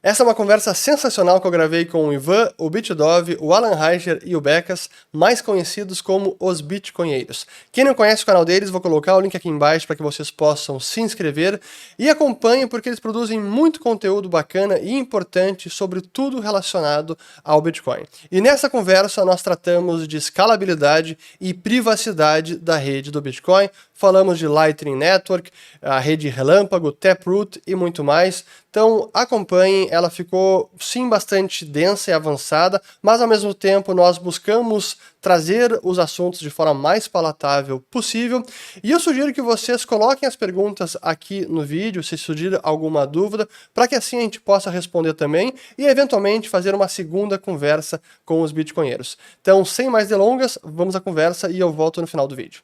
Essa é uma conversa sensacional que eu gravei com o Ivan, o BitDove, o Alan Reicher e o Becas, mais conhecidos como os Bitcoinheiros. Quem não conhece o canal deles, vou colocar o link aqui embaixo para que vocês possam se inscrever e acompanhem porque eles produzem muito conteúdo bacana e importante sobre tudo relacionado ao Bitcoin. E nessa conversa nós tratamos de escalabilidade e privacidade da rede do Bitcoin, falamos de Lightning Network, a rede Relâmpago, Taproot e muito mais. Então acompanhem, ela ficou sim bastante densa e avançada, mas ao mesmo tempo nós buscamos trazer os assuntos de forma mais palatável possível. E eu sugiro que vocês coloquem as perguntas aqui no vídeo, se surgir alguma dúvida, para que assim a gente possa responder também e eventualmente fazer uma segunda conversa com os bitcoinheiros. Então, sem mais delongas, vamos à conversa e eu volto no final do vídeo.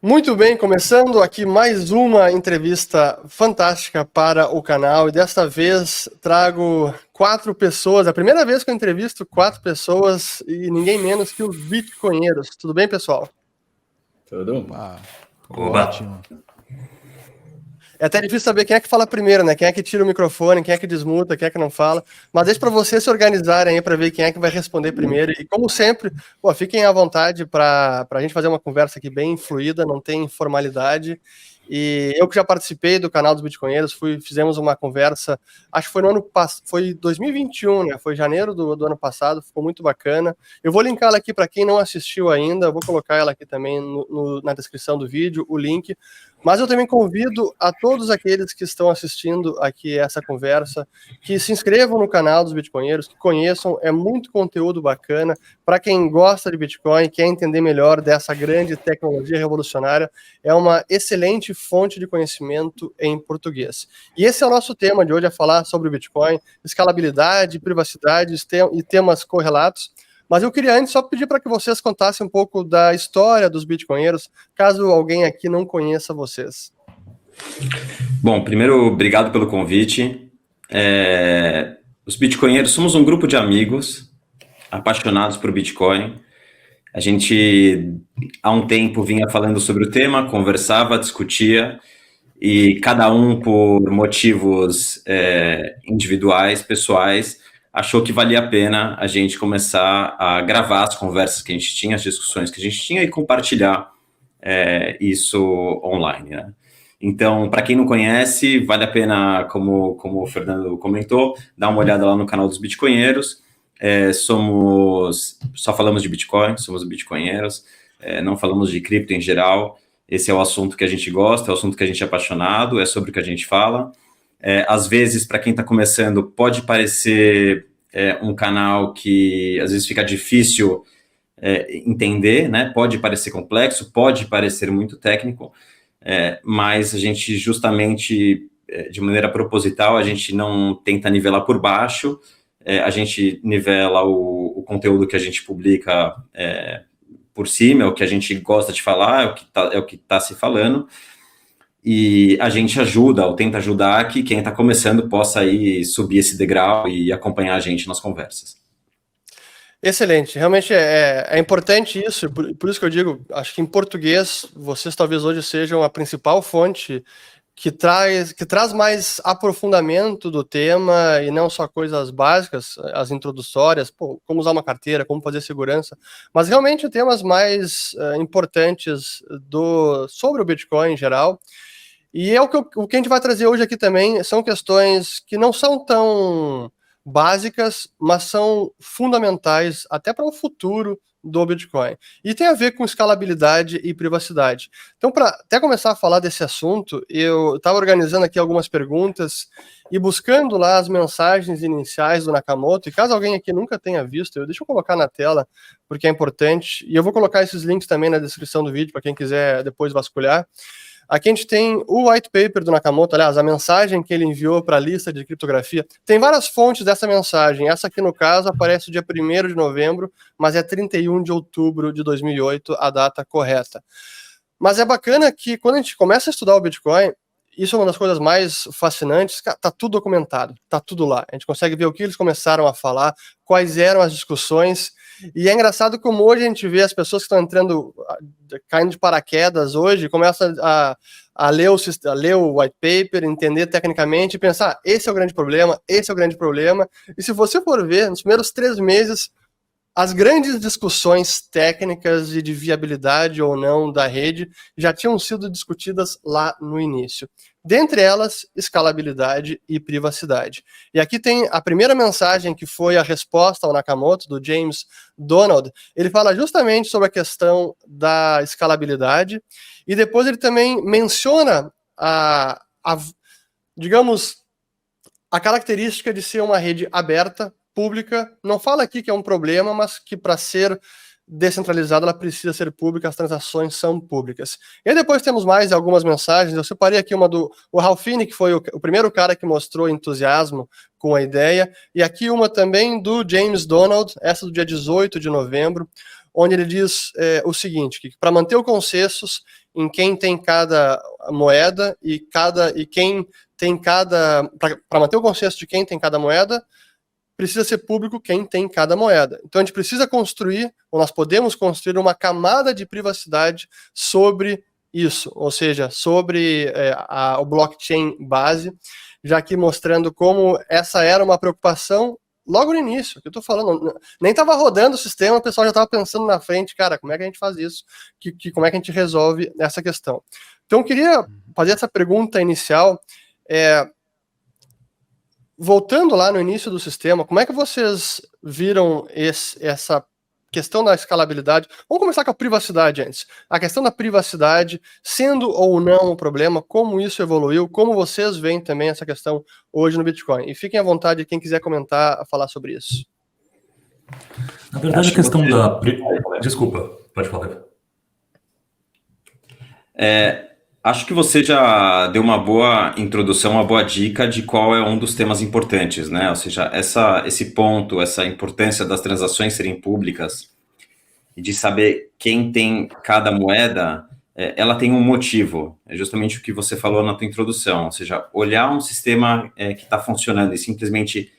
Muito bem, começando aqui mais uma entrevista fantástica para o canal e desta vez trago 4 pessoas, a primeira vez que eu entrevisto 4 pessoas e ninguém menos que os bitcoinheiros. Tudo bem, pessoal? Tudo? Ótimo. É até difícil saber quem é que fala primeiro, né? Quem é que tira o microfone, quem é que desmuta, quem é que não fala. Mas deixa para vocês se organizarem aí para ver quem é que vai responder primeiro. E como sempre, fiquem à vontade para a gente fazer uma conversa aqui bem fluida, não tem formalidade. E eu que já participei do canal dos Bitcoinheiros, fizemos uma conversa, acho que foi no ano passado, foi 2021, né? Foi janeiro do ano passado, ficou muito bacana. Eu vou linkar ela aqui para quem não assistiu ainda, eu vou colocar ela aqui também na descrição do vídeo, o link. Mas eu também convido a todos aqueles que estão assistindo aqui essa conversa, que se inscrevam no canal dos Bitcoinheiros, que conheçam, é muito conteúdo bacana. Para quem gosta de Bitcoin, quer entender melhor dessa grande tecnologia revolucionária, é uma excelente fonte de conhecimento em português. E esse é o nosso tema de hoje, é falar sobre o Bitcoin, escalabilidade, privacidade e temas correlatos. Mas eu queria antes só pedir para que vocês contassem um pouco da história dos bitcoinheiros, caso alguém aqui não conheça vocês. Bom, primeiro, obrigado pelo convite. Os bitcoinheiros somos um grupo de amigos apaixonados por Bitcoin. A gente, há um tempo, vinha falando sobre o tema, conversava, discutia, e cada um, por motivos individuais, pessoais, achou que valia a pena a gente começar a gravar as conversas que a gente tinha, as discussões que a gente tinha e compartilhar isso online, né? Então, para quem não conhece, vale a pena, como o Fernando comentou, dar uma olhada lá no canal dos Bitcoinheiros. Só falamos de Bitcoin, somos bitcoinheiros, não falamos de cripto em geral. Esse é o assunto que a gente gosta, é o assunto que a gente é apaixonado, é sobre o que a gente fala. Às vezes, para quem está começando, pode parecer um canal que às vezes fica difícil entender, né? Pode parecer complexo, pode parecer muito técnico, mas a gente justamente, de maneira proposital, a gente não tenta nivelar por baixo, a gente nivela o conteúdo que a gente publica por cima, é o que a gente gosta de falar, é o que tá se falando. E a gente ajuda, ou tenta ajudar, que quem está começando possa aí subir esse degrau e acompanhar a gente nas conversas. Excelente, realmente é importante isso, por isso que eu digo, acho que em português, vocês talvez hoje sejam a principal fonte que traz mais aprofundamento do tema e não só coisas básicas, as introdutórias, como usar uma carteira, como fazer segurança, mas realmente temas mais importantes sobre o Bitcoin em geral. E o que a gente vai trazer hoje aqui também são questões que não são tão básicas, mas são fundamentais até para o futuro do Bitcoin. E tem a ver com escalabilidade e privacidade. Então, para até começar a falar desse assunto, eu estava organizando aqui algumas perguntas e buscando lá as mensagens iniciais do Nakamoto, e caso alguém aqui nunca tenha visto, deixa eu colocar na tela, porque é importante, e eu vou colocar esses links também na descrição do vídeo, para quem quiser depois vasculhar. Aqui a gente tem o white paper do Nakamoto, aliás, a mensagem que ele enviou para a lista de criptografia. Tem várias fontes dessa mensagem. Essa aqui, no caso, aparece dia 1º de novembro, mas é 31 de outubro de 2008, a data correta. Mas é bacana que quando a gente começa a estudar o Bitcoin, isso é uma das coisas mais fascinantes, tá tudo documentado, tá tudo lá. A gente consegue ver o que eles começaram a falar, quais eram as discussões, e é engraçado como hoje a gente vê as pessoas que estão entrando, caindo de paraquedas hoje, começam a ler o white paper, entender tecnicamente e pensar, esse é o grande problema, esse é o grande problema. E se você for ver, nos primeiros 3 meses, as grandes discussões técnicas e de viabilidade ou não da rede já tinham sido discutidas lá no início. Dentre elas, escalabilidade e privacidade. E aqui tem a primeira mensagem, que foi a resposta ao Nakamoto, do James Donald. Ele fala justamente sobre a questão da escalabilidade, e depois ele também menciona digamos, a característica de ser uma rede aberta, pública. Não fala aqui que é um problema, mas que para ser descentralizada ela precisa ser pública, as transações são públicas. E aí depois temos mais algumas mensagens. Eu separei aqui uma do Ralphine, que foi o primeiro cara que mostrou entusiasmo com a ideia, e aqui uma também do James Donald, essa do dia 18 de novembro, onde ele diz o seguinte, que para manter o consensus em quem tem cada moeda para manter o consenso de quem tem cada moeda, precisa ser público quem tem cada moeda. Então a gente precisa construir, ou nós podemos construir, uma camada de privacidade sobre isso, ou seja, sobre o blockchain base, já aqui mostrando como essa era uma preocupação logo no início, que eu estou falando, nem estava rodando o sistema, o pessoal já estava pensando na frente, cara, como é que a gente faz isso? Como é que a gente resolve essa questão? Então eu queria fazer essa pergunta inicial, voltando lá no início do sistema, como é que vocês viram essa questão da escalabilidade? Vamos começar com a privacidade antes. A questão da privacidade, sendo ou não um problema, como isso evoluiu, como vocês veem também essa questão hoje no Bitcoin. E fiquem à vontade, quem quiser comentar, a falar sobre isso. Na verdade, a questão da... Desculpa, pode falar. Acho que você já deu uma boa introdução, uma boa dica de qual é um dos temas importantes, né? Ou seja, esse ponto, essa importância das transações serem públicas e de saber quem tem cada moeda, ela tem um motivo. É justamente o que você falou na tua introdução. Ou seja, olhar um sistema que está funcionando e simplesmente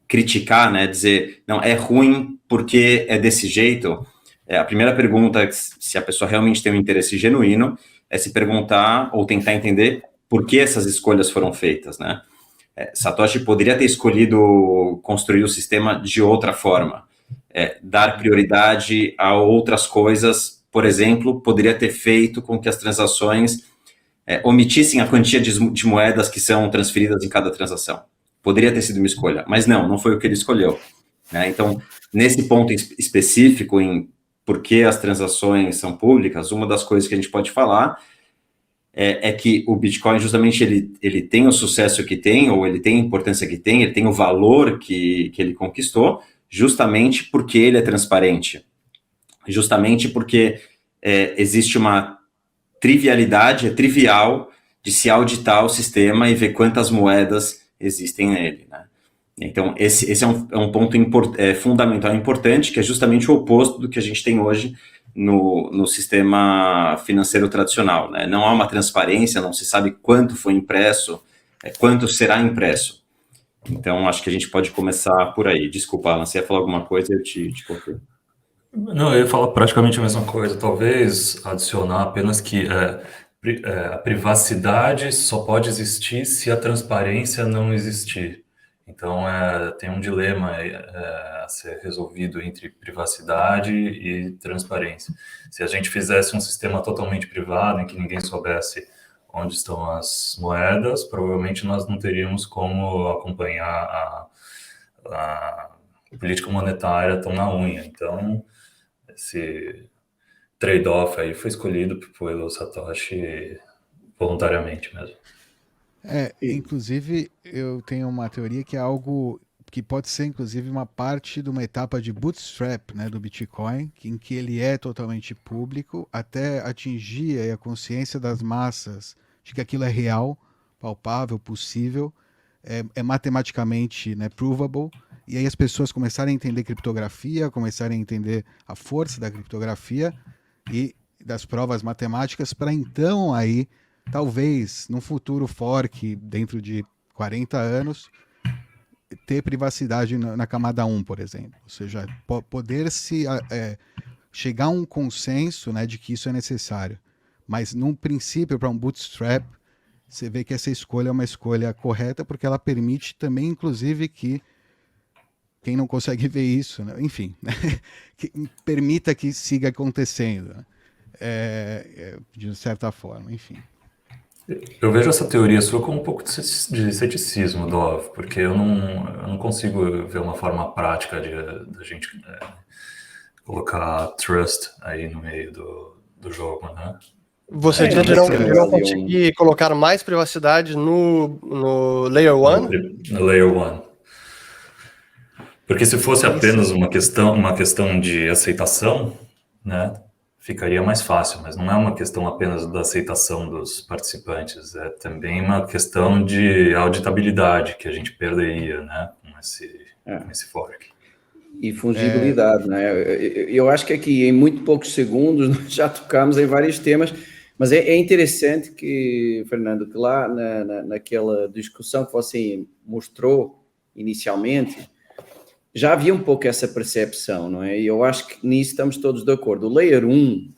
criticar, né? Dizer, não, é ruim porque é desse jeito. A primeira pergunta é se a pessoa realmente tem um interesse genuíno, é se perguntar ou tentar entender por que essas escolhas foram feitas, né? Satoshi poderia ter escolhido construir o sistema de outra forma, dar prioridade a outras coisas, por exemplo, poderia ter feito com que as transações omitissem a quantia de moedas que são transferidas em cada transação. Poderia ter sido uma escolha, mas não foi o que ele escolheu, né? Então, nesse ponto específico, em por que as transações são públicas, uma das coisas que a gente pode falar é que o Bitcoin, justamente, ele tem o sucesso que tem, ou ele tem a importância que tem, ele tem o valor que ele conquistou, justamente porque ele é transparente, justamente porque existe uma trivialidade, é trivial de se auditar o sistema e ver quantas moedas existem nele, né? Então, esse é um ponto fundamental, importante, que é justamente o oposto do que a gente tem hoje no sistema financeiro tradicional, né? Não há uma transparência, não se sabe quanto foi impresso, quanto será impresso. Então, acho que a gente pode começar por aí. Desculpa, Alan, você ia falar alguma coisa, eu te cortei. Não, eu ia falar praticamente a mesma coisa, talvez adicionar apenas que a privacidade só pode existir se a transparência não existir. Então, tem um dilema a ser resolvido entre privacidade e transparência. Se a gente fizesse um sistema totalmente privado, em que ninguém soubesse onde estão as moedas, provavelmente nós não teríamos como acompanhar a política monetária tão na unha. Então, esse trade-off aí foi escolhido pelo Satoshi voluntariamente mesmo. Inclusive, eu tenho uma teoria que é algo que pode ser, inclusive, uma parte de uma etapa de bootstrap, né, do Bitcoin, em que ele é totalmente público, até atingir a consciência das massas de que aquilo é real, palpável, possível, é matematicamente, né, provable, e aí as pessoas começarem a entender criptografia, começarem a entender a força da criptografia e das provas matemáticas, para então aí talvez, num futuro fork, dentro de 40 anos, ter privacidade na camada 1, por exemplo. Ou seja, poder chegar a um consenso, né, de que isso é necessário. Mas, num princípio, para um bootstrap, você vê que essa escolha é uma escolha correta, porque ela permite também, inclusive, que quem não consegue ver isso, né, enfim, né, que permita que siga acontecendo, né, de certa forma, enfim. Eu vejo essa teoria sua como um pouco de ceticismo, Dov, porque eu não consigo ver uma forma prática da gente colocar trust aí no meio do jogo, né? Você diz de não conseguir colocar mais privacidade no Layer 1? No Layer 1. Porque se fosse apenas uma questão de aceitação, né, ficaria mais fácil, mas não é uma questão apenas da aceitação dos participantes, é também uma questão de auditabilidade que a gente perderia, né, com esse fork. E fungibilidade, né? Eu acho que aqui, em muito poucos segundos, nós já tocamos em vários temas, mas é interessante que, Fernando, que lá naquela discussão que você mostrou inicialmente, já havia um pouco essa percepção, não é? E eu acho que nisso estamos todos de acordo. O Layer 1,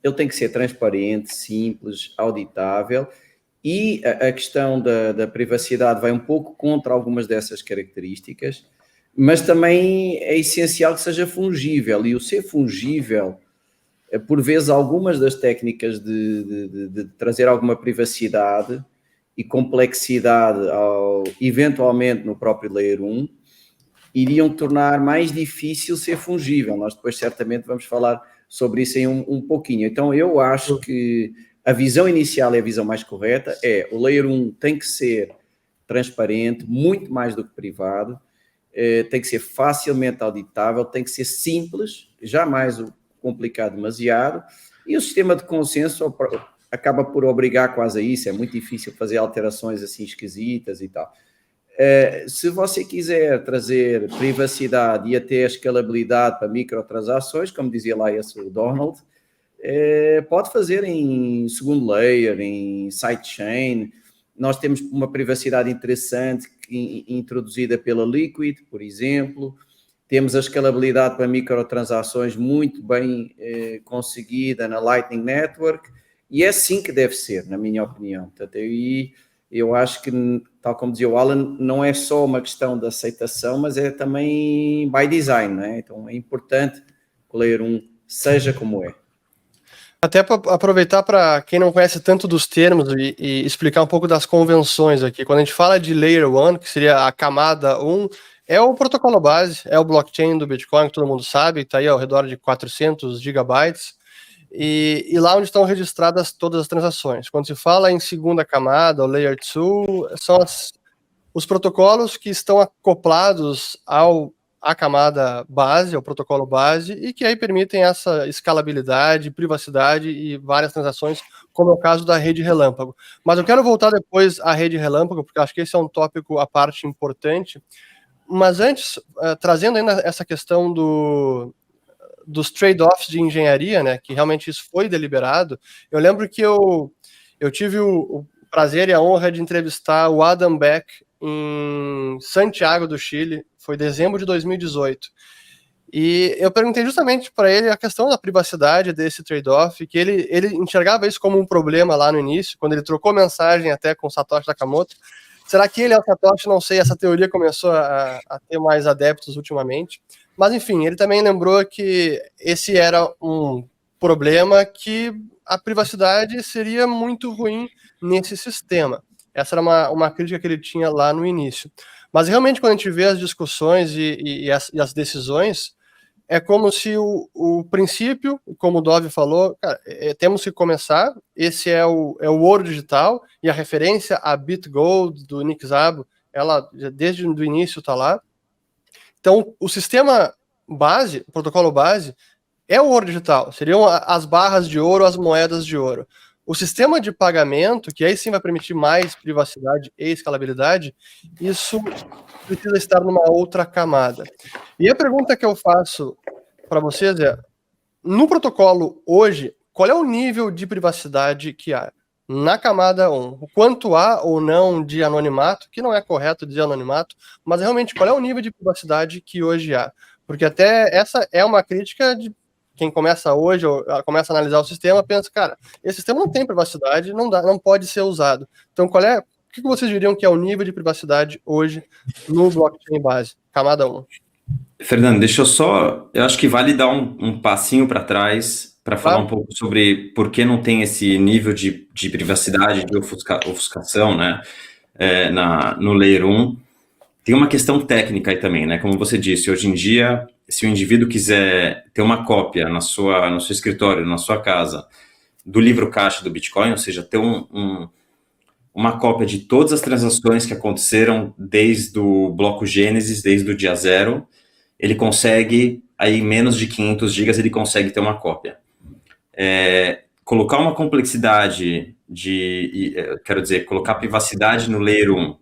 ele tem que ser transparente, simples, auditável, e a questão da privacidade vai um pouco contra algumas dessas características, mas também é essencial que seja fungível, e o ser fungível, por vezes, algumas das técnicas de trazer alguma privacidade e complexidade, eventualmente no próprio Layer 1, iriam tornar mais difícil ser fungível. Nós depois certamente vamos falar sobre isso em um pouquinho. Então eu acho que a visão inicial é a visão mais correta, o Layer 1 tem que ser transparente, muito mais do que privado, tem que ser facilmente auditável, tem que ser simples, jamais complicado demasiado, e o sistema de consenso acaba por obrigar quase a isso, é muito difícil fazer alterações assim esquisitas e tal. Se você quiser trazer privacidade e até escalabilidade para microtransações, como dizia lá o Donald, pode fazer em segundo layer, em sidechain. Nós temos uma privacidade interessante introduzida pela Liquid, por exemplo. Temos a escalabilidade para microtransações muito bem conseguida na Lightning Network, e é assim que deve ser, na minha opinião. Portanto, eu acho que, tal como dizia o Alan, não é só uma questão de aceitação, mas é também by design, não é? Então é importante que o Layer 1 seja como é. Até para aproveitar para quem não conhece tanto dos termos e explicar um pouco das convenções aqui. Quando a gente fala de Layer 1, que seria a camada 1, é o protocolo base, é o blockchain do Bitcoin, que todo mundo sabe, está aí ao redor de 400 gigabytes. E lá onde estão registradas todas as transações. Quando se fala em segunda camada, ou Layer 2, são os protocolos que estão acoplados à camada base, ao protocolo base, e que aí permitem essa escalabilidade, privacidade e várias transações, como é o caso da rede relâmpago. Mas eu quero voltar depois à rede relâmpago, porque acho que esse é um tópico à parte importante. Mas antes, trazendo ainda essa questão dos trade-offs de engenharia, né, que realmente isso foi deliberado. Eu lembro que eu tive o prazer e a honra de entrevistar o Adam Beck em Santiago do Chile, foi dezembro de 2018. E eu perguntei justamente para ele a questão da privacidade desse trade-off, que ele enxergava isso como um problema lá no início, quando ele trocou mensagem até com o Satoshi Nakamoto. Será que ele é o Satoshi? Não sei, essa teoria começou a ter mais adeptos ultimamente. Mas, enfim, ele também lembrou que esse era um problema, que a privacidade seria muito ruim nesse sistema. Essa era uma crítica que ele tinha lá no início. Mas, realmente, quando a gente vê as discussões e as decisões, é como se o princípio, como o Dov falou, cara, temos que começar, esse é o ouro digital, e a referência a BitGold, do Nick Szabo, ela desde o início está lá. Então, o sistema base, o protocolo base, é o ouro digital, seriam as barras de ouro, as moedas de ouro. O sistema de pagamento, que aí sim vai permitir mais privacidade e escalabilidade, isso precisa estar numa outra camada. E a pergunta que eu faço para vocês é, no protocolo hoje, qual é o nível de privacidade que há? na camada 1, o quanto há ou não de anonimato, que não é correto dizer anonimato, mas realmente qual é o nível de privacidade que hoje há. Porque até essa é uma crítica de quem começa hoje, ou começa a analisar o sistema, pensa, cara, esse sistema não tem privacidade, não pode ser usado. Então, o que vocês diriam que é o nível de privacidade hoje no blockchain base, camada 1? Fernando, eu acho que vale dar um passinho para trás para falar um pouco sobre por que não tem esse nível de privacidade, de ofuscação, né, no Layer 1. Tem uma questão técnica aí também, né, como você disse, hoje em dia, se o indivíduo quiser ter uma cópia no seu escritório, na sua casa, do livro caixa do Bitcoin, ou seja, ter uma cópia de todas as transações que aconteceram desde o bloco Gênesis, desde o dia 0, ele consegue, aí menos de 500 gigas, ele consegue ter uma cópia. Colocar uma complexidade colocar privacidade no Layer 1,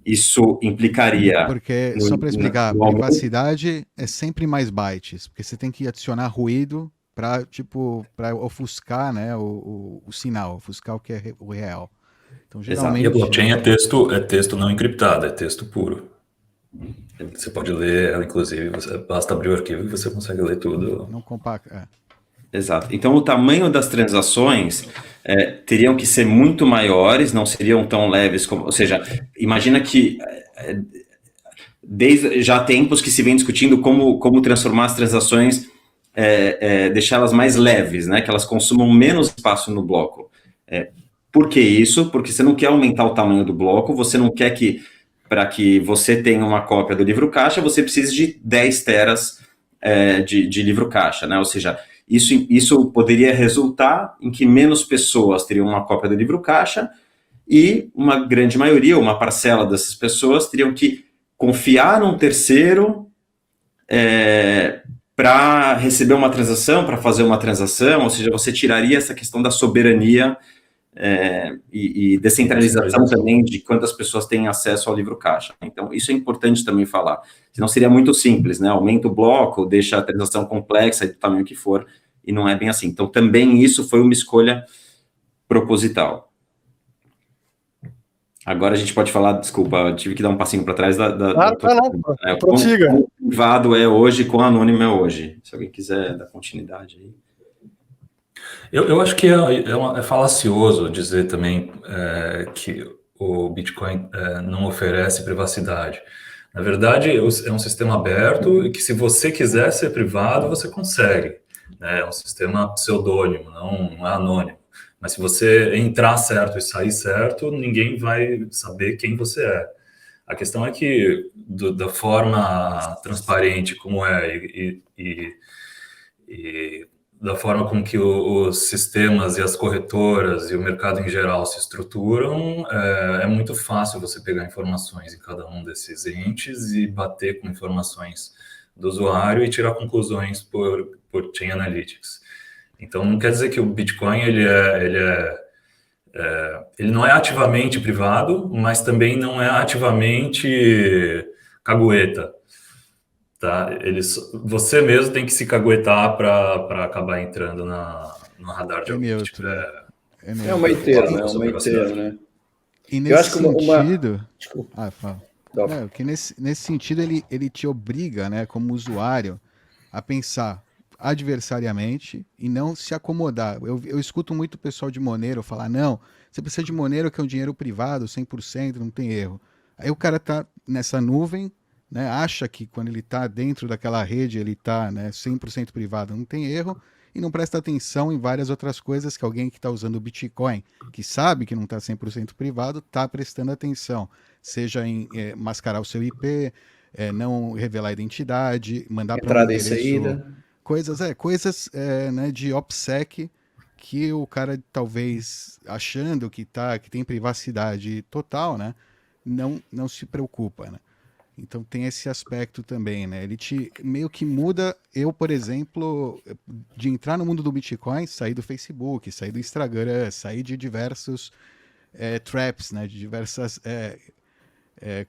isso implicaria... Porque, só para explicar, privacidade é sempre mais bytes, porque você tem que adicionar ruído para ofuscar, né, o sinal, ofuscar o que é o real. Então, geralmente... E a blockchain é texto não encriptado, é texto puro. Você pode ler ela, inclusive, basta abrir o arquivo e você consegue ler tudo. Não compacta. Exato. Então, o tamanho das transações teriam que ser muito maiores, não seriam tão leves como... Ou seja, imagina que desde já há tempos que se vem discutindo como transformar as transações, deixá-las mais leves, né? Que elas consumam menos espaço no bloco. Por que isso? Porque você não quer aumentar o tamanho do bloco, você não quer que, para que você tenha uma cópia do livro caixa, você precise de 10 teras de livro caixa, né? Ou seja, isso poderia resultar em que menos pessoas teriam uma cópia do livro caixa e uma grande maioria, uma parcela dessas pessoas, teriam que confiar num terceiro para receber uma transação, para fazer uma transação, ou seja, você tiraria essa questão da soberania e descentralização também de quantas pessoas têm acesso ao livro caixa. Então, isso é importante também falar. Senão seria muito simples, né? Aumenta o bloco, deixa a transação complexa, do tamanho que for, e não é bem assim. Então, também isso foi uma escolha proposital. Agora a gente pode falar, desculpa, eu tive que dar um passinho para trás prossiga. Quão privado é hoje, quão anônimo é hoje. Se alguém quiser dar continuidade aí. Eu acho que é falacioso dizer também que o Bitcoin não oferece privacidade. Na verdade, é um sistema aberto e que se você quiser ser privado, você consegue. Né? É um sistema pseudônimo, não é anônimo. Mas se você entrar certo e sair certo, ninguém vai saber quem você é. A questão é que, da forma transparente como é e da forma com que os sistemas e as corretoras e o mercado em geral se estruturam, é muito fácil você pegar informações em cada um desses entes e bater com informações do usuário e tirar conclusões por Chain Analytics. Então, não quer dizer que o Bitcoin ele não é ativamente privado, mas também não é ativamente cagueta. Tá? Você mesmo tem que se caguetar para acabar entrando no radar de alguém. É um meio termo, né? E nesse sentido... Desculpa. Fala. Que nesse sentido ele te obriga, né, como usuário, a pensar adversariamente e não se acomodar. Eu escuto muito o pessoal de Monero falar, não, você precisa de Monero que é um dinheiro privado, 100%, não tem erro. Aí o cara tá nessa nuvem, né, acha que quando ele está dentro daquela rede ele está, né, 100% privado, não tem erro, e não presta atenção em várias outras coisas que alguém que está usando o Bitcoin, que sabe que não está 100% privado, está prestando atenção, seja em mascarar o seu IP, não revelar a identidade, mandar para um endereço... Coisas né, de OPSEC que o cara talvez achando que tem privacidade total, né, não se preocupa, né? Então tem esse aspecto também, né? Ele meio que muda. Eu, por exemplo, de entrar no mundo do Bitcoin, sair do Facebook, sair do Instagram, sair de diversos traps, né? De diversas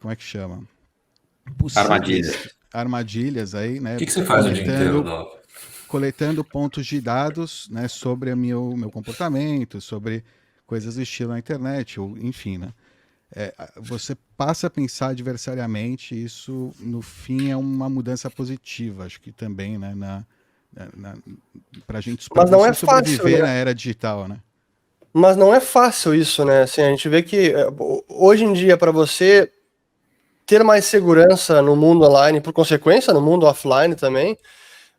como é que chama? Armadilhas aí, né? O que você faz o dia inteiro, coletando pontos de dados, né, sobre o meu comportamento, sobre coisas do estilo na internet, ou enfim, né? Você passa a pensar adversariamente, isso no fim é uma mudança positiva, acho que também, né, para a gente Mas não é sobreviver fácil, né? na era digital, né? Mas não é fácil isso, né? Assim, a gente vê que hoje em dia, para você ter mais segurança no mundo online, por consequência, no mundo offline também,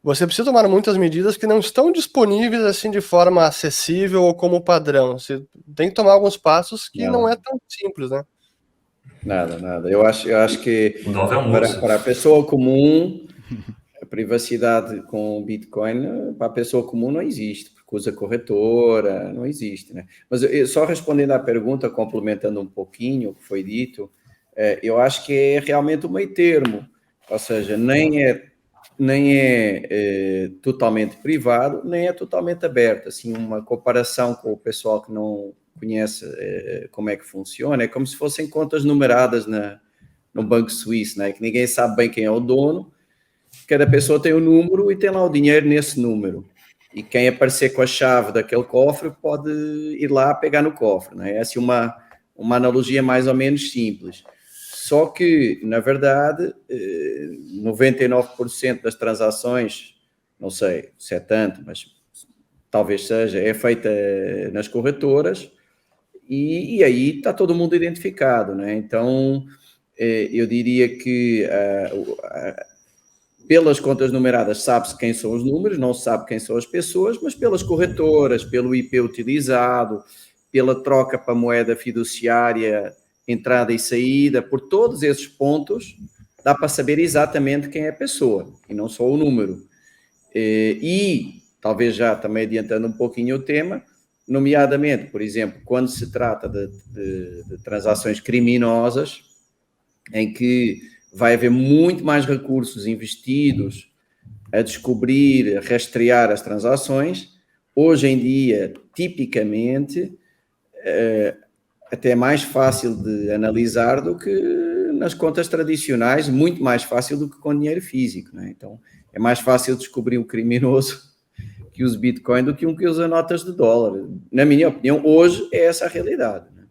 você precisa tomar muitas medidas que não estão disponíveis assim de forma acessível ou como padrão. Você tem que tomar alguns passos que não é tão simples, né? Nada. Eu acho que O Dove é um urso. para a pessoa comum, a privacidade com o Bitcoin, para a pessoa comum não existe, porque usa corretora, não existe, né? Mas só respondendo à pergunta, complementando um pouquinho o que foi dito, eu acho que é realmente o meio termo, ou seja, nem é totalmente privado, nem é totalmente aberto. Assim, uma comparação com o pessoal que não conhece como é que funciona, é como se fossem contas numeradas no banco suíço, né? Que ninguém sabe bem quem é o dono, cada pessoa tem um número e tem lá o dinheiro nesse número. E quem aparecer com a chave daquele cofre pode ir lá pegar no cofre, né? É assim uma analogia mais ou menos simples. Só que, na verdade, 99% das transações, não sei se é tanto, mas talvez seja, é feita nas corretoras e aí está todo mundo identificado, né? Então, eu diria que pelas contas numeradas sabe-se quem são os números, não se sabe quem são as pessoas, mas pelas corretoras, pelo IP utilizado, pela troca para moeda fiduciária, entrada e saída, por todos esses pontos, dá para saber exatamente quem é a pessoa, e não só o número. E, talvez já também adiantando um pouquinho o tema, nomeadamente, por exemplo, quando se trata de transações criminosas, em que vai haver muito mais recursos investidos a descobrir, a rastrear as transações. Hoje em dia, tipicamente, até é mais fácil de analisar do que nas contas tradicionais, muito mais fácil do que com dinheiro físico, né? Então, é mais fácil descobrir um criminoso que usa Bitcoin do que um que usa notas de dólar. Na minha opinião, hoje é essa a realidade, né?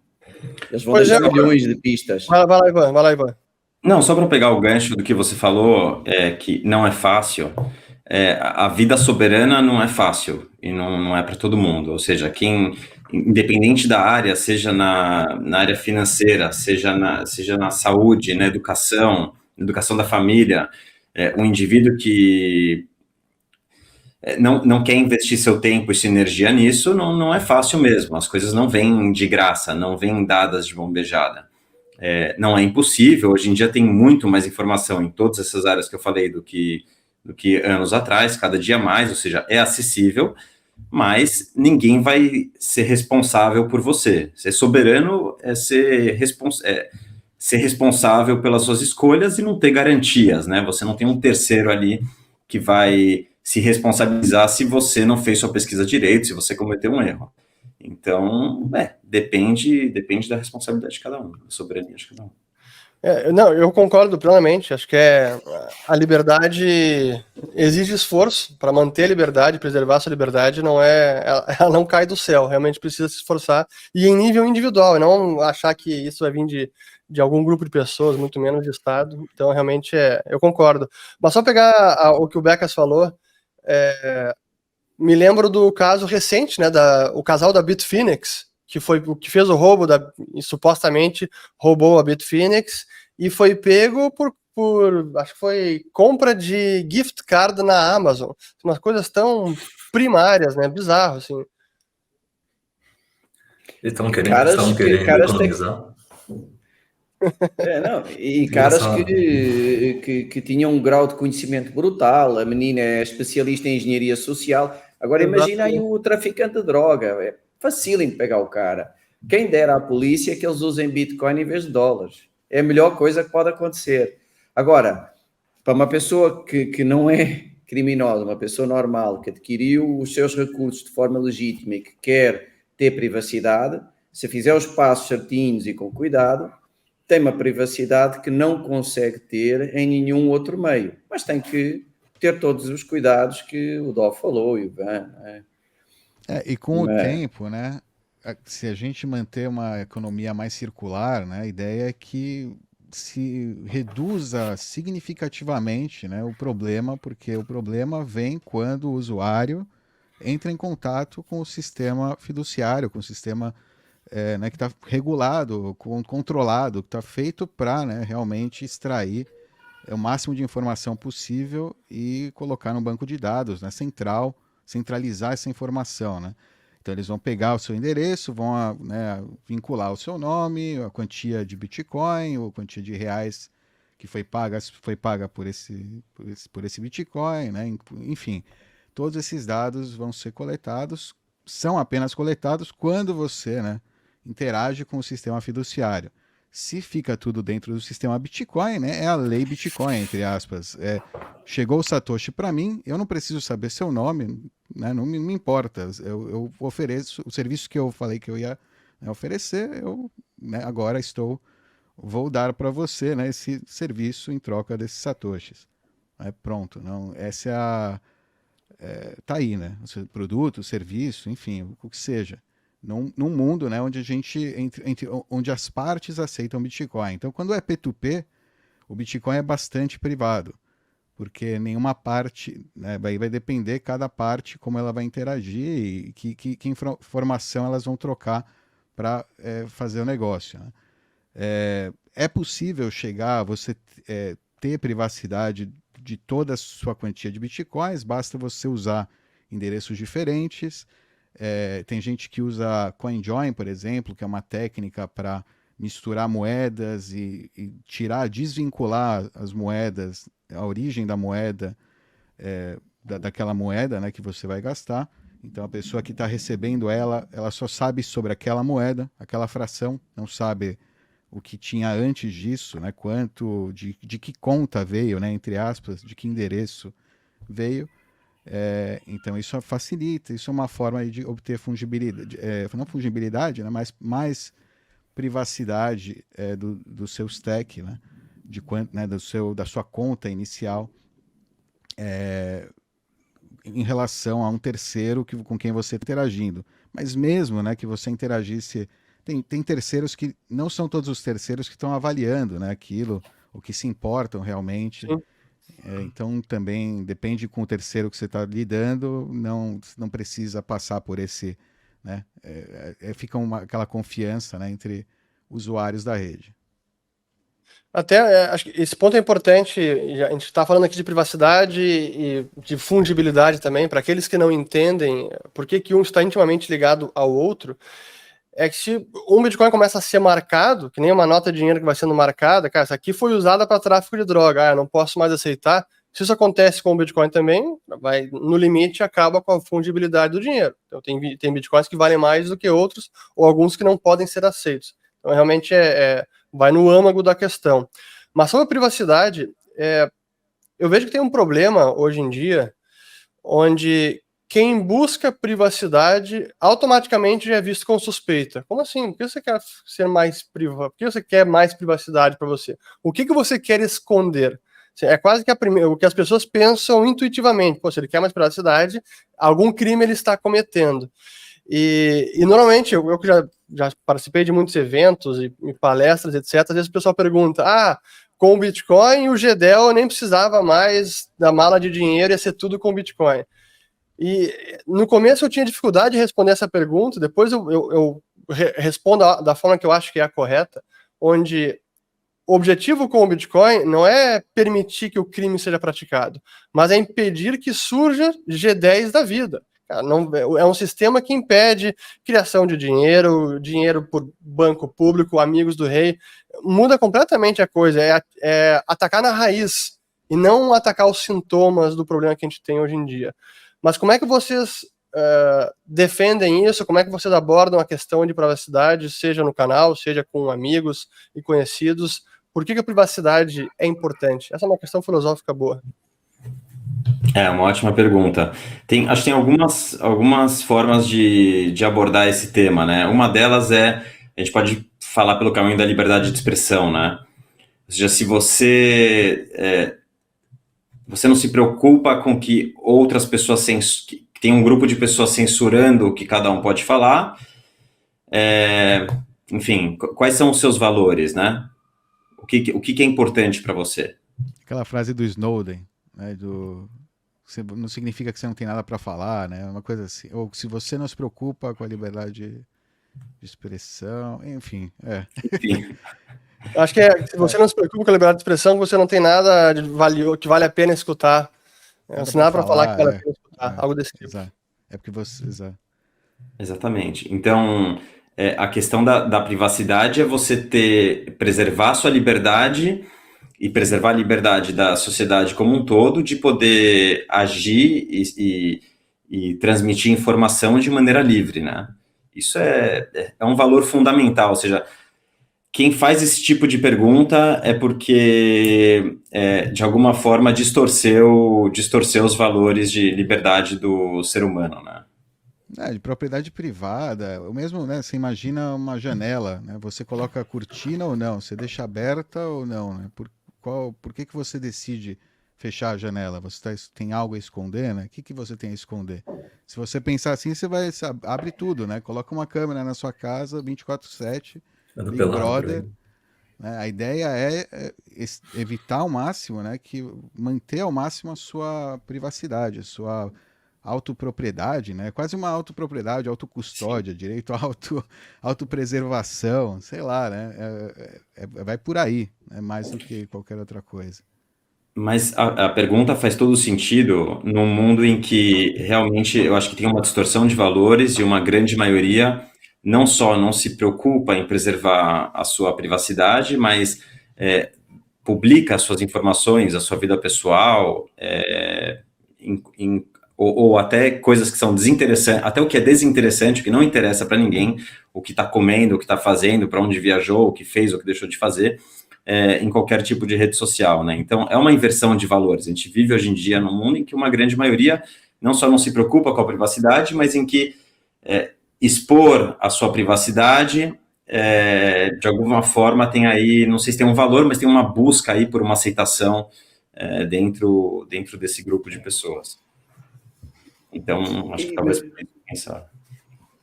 Eles vão deixar milhões de pistas. Vai lá, Ivan. Não, só para pegar o gancho do que você falou, que não é fácil, a vida soberana não é fácil e não é para todo mundo. Ou seja, quem, independente da área, seja na área financeira, seja na saúde, na educação da família, um indivíduo que não quer investir seu tempo e sua energia nisso, não é fácil mesmo. As coisas não vêm de graça, não vêm dadas de mão beijada. Não é impossível, hoje em dia tem muito mais informação em todas essas áreas que eu falei do que anos atrás, cada dia mais, ou seja, é acessível, mas ninguém vai ser responsável por você. Ser soberano é ser responsável pelas suas escolhas e não ter garantias, né? Você não tem um terceiro ali que vai se responsabilizar se você não fez sua pesquisa direito, se você cometeu um erro. Então, depende da responsabilidade de cada um, da soberania de cada um. Não, eu concordo plenamente. Acho que a liberdade exige esforço para manter a liberdade, preservar a sua liberdade. Ela não cai do céu. Realmente precisa se esforçar e em nível individual, e não achar que isso vai vir de algum grupo de pessoas, muito menos de Estado. Então, realmente, eu concordo. Mas só pegar o que o Becas falou, me lembro do caso recente, né, o casal da Bitfinex, que foi o que fez o roubo e supostamente roubou a Bitfinex e foi pego por acho que foi compra de gift card na Amazon. Umas coisas tão primárias, né? Bizarro, assim. Eles estavam querendo economizar. E caras que tinham um grau de conhecimento brutal. A menina é especialista em engenharia social. Agora imagina aí o traficante de droga. É facílimo pegar o cara. Quem dera à polícia que eles usem Bitcoin em vez de dólares. É a melhor coisa que pode acontecer. Agora, para uma pessoa que não é criminosa, uma pessoa normal, que adquiriu os seus recursos de forma legítima e que quer ter privacidade, se fizer os passos certinhos e com cuidado, tem uma privacidade que não consegue ter em nenhum outro meio. Mas tem que ter todos os cuidados que o Dó falou e o Ivan. E com o tempo, né? se a gente manter uma economia mais circular, né, a ideia é que se reduza significativamente, né, o problema, porque o problema vem quando o usuário entra em contato com o sistema fiduciário, com o sistema né, que está regulado, controlado, que está feito para, né, realmente extrair o máximo de informação possível e colocar no banco de dados, né, centralizar essa informação, né? Então eles vão pegar o seu endereço, vão né, vincular o seu nome, a quantia de Bitcoin, ou a quantia de reais que foi paga por esse Bitcoin, né? Enfim, todos esses dados vão ser coletados, são apenas coletados quando você, né, interage com o sistema fiduciário. Se fica tudo dentro do sistema Bitcoin, né, é a lei Bitcoin, entre aspas. Chegou o Satoshi para mim, eu não preciso saber seu nome, né, não me importa. Eu ofereço o serviço que eu falei que eu ia, né, oferecer, eu, né, agora vou dar para você, né, esse serviço em troca desses Satoshis. Pronto, não, essa é tá aí, né? O produto, o serviço, enfim, o que seja. Num mundo, né, onde a gente onde as partes aceitam Bitcoin. Então, quando é P2P, o Bitcoin é bastante privado, porque nenhuma parte, né, vai depender cada parte como ela vai interagir e que informação elas vão trocar para fazer o negócio, né? É possível chegar a você ter privacidade de toda a sua quantia de Bitcoins, basta você usar endereços diferentes. Tem gente que usa CoinJoin, por exemplo, que é uma técnica para misturar moedas e desvincular as moedas, a origem da moeda, daquela moeda, né, que você vai gastar. Então a pessoa que está recebendo ela só sabe sobre aquela moeda, aquela fração, não sabe o que tinha antes disso, né, quanto, de que conta veio, né, entre aspas, de que endereço veio. Então isso facilita, isso é uma forma de obter fungibilidade, não fungibilidade, né, mas mais privacidade do seu stack, né, né, da sua conta inicial, em relação a um terceiro com quem você está interagindo. Mas mesmo, né, que você interagisse, tem terceiros que não são todos os terceiros que estão avaliando, né, aquilo, o que se importam realmente. Sim. Então também depende com o terceiro que você está lidando, não precisa passar por esse, né? Fica aquela confiança, né, entre usuários da rede. Até acho que esse ponto é importante. A gente está falando aqui de privacidade e de fungibilidade também, para aqueles que não entendem por que um está intimamente ligado ao outro. É que se um Bitcoin começa a ser marcado, que nem uma nota de dinheiro que vai sendo marcada, cara, essa aqui foi usada para tráfico de droga, eu não posso mais aceitar. Se isso acontece com o Bitcoin também, no limite acaba com a fungibilidade do dinheiro. Então tem Bitcoins que valem mais do que outros, ou alguns que não podem ser aceitos. Então realmente vai no âmago da questão. Mas sobre a privacidade, eu vejo que tem um problema hoje em dia, onde quem busca privacidade automaticamente já é visto como suspeita. Como assim? Por que você quer ser mais privado? Por que você quer mais privacidade para você? O que você quer esconder? É quase que o que as pessoas pensam intuitivamente. Pô, se ele quer mais privacidade, algum crime ele está cometendo. E normalmente, eu que já participei de muitos eventos e palestras, etc., às vezes o pessoal pergunta, com o Bitcoin, o GDEL nem precisava mais da mala de dinheiro, ia ser tudo com o Bitcoin. E no começo eu tinha dificuldade de responder essa pergunta, depois eu respondo da forma que eu acho que é a correta, onde o objetivo com o Bitcoin não é permitir que o crime seja praticado, mas é impedir que surja G10 da vida. É um sistema que impede criação de dinheiro por banco público, amigos do rei. Muda completamente a coisa, é atacar na raiz e não atacar os sintomas do problema que a gente tem hoje em dia. Mas como é que vocês defendem isso? Como é que vocês abordam a questão de privacidade, seja no canal, seja com amigos e conhecidos? Por que a privacidade é importante? Essa é uma questão filosófica boa. Uma ótima pergunta. Acho que tem algumas formas de abordar esse tema, né? Uma delas a gente pode falar pelo caminho da liberdade de expressão, né? Ou seja, se você não se preocupa com que outras pessoas, que tem um grupo de pessoas censurando o que cada um pode falar, enfim, quais são os seus valores, né? O que é importante para você? Aquela frase do Snowden, né, não significa que você não tem nada para falar, né? Uma coisa assim. Ou se você não se preocupa com a liberdade de expressão, enfim, Enfim, Acho que se você não se preocupa com a liberdade de expressão, você não tem nada que vale a pena escutar. nada Se nada para falar que vale a pena escutar, algo desse tipo. Exato. É porque você. Exato. exatamente. Então, a questão da privacidade é você preservar a sua liberdade e preservar a liberdade da sociedade como um todo de poder agir e transmitir informação de maneira livre, né? Isso é um valor fundamental, ou seja, quem faz esse tipo de pergunta é porque, de alguma forma, distorceu os valores de liberdade do ser humano, né? De propriedade privada, o mesmo, né? Você imagina uma janela, né? Você coloca a cortina ou não? Você deixa aberta ou não, né? Por que você decide fechar a janela? Você tem algo a esconder, né? O que você tem a esconder? Se você pensar assim, você abre tudo, né? Coloca uma câmera na sua casa 24/7, Ando Big pelado por Brother, aí. né? A ideia é evitar ao máximo, né? Manter ao máximo a sua privacidade, a sua autopropriedade, né? Quase uma autopropriedade, autocustódia, direito à autopreservação, sei lá, né? Vai por aí, né? Mais do que qualquer outra coisa. Mas a pergunta faz todo sentido num mundo em que realmente eu acho que tem uma distorção de valores e uma grande maioria não só não se preocupa em preservar a sua privacidade, mas publica as suas informações, a sua vida pessoal, ou até coisas que são desinteressantes, até o que é desinteressante, o que não interessa para ninguém, o que está comendo, o que está fazendo, para onde viajou, o que fez, o que deixou de fazer, em qualquer tipo de rede social, né? Então, é uma inversão de valores. A gente vive hoje em dia num mundo em que uma grande maioria não só não se preocupa com a privacidade, mas em que expor a sua privacidade, de alguma forma, tem aí, não sei se tem um valor, mas tem uma busca aí por uma aceitação dentro desse grupo de pessoas. Então, acho que talvez por isso pensar.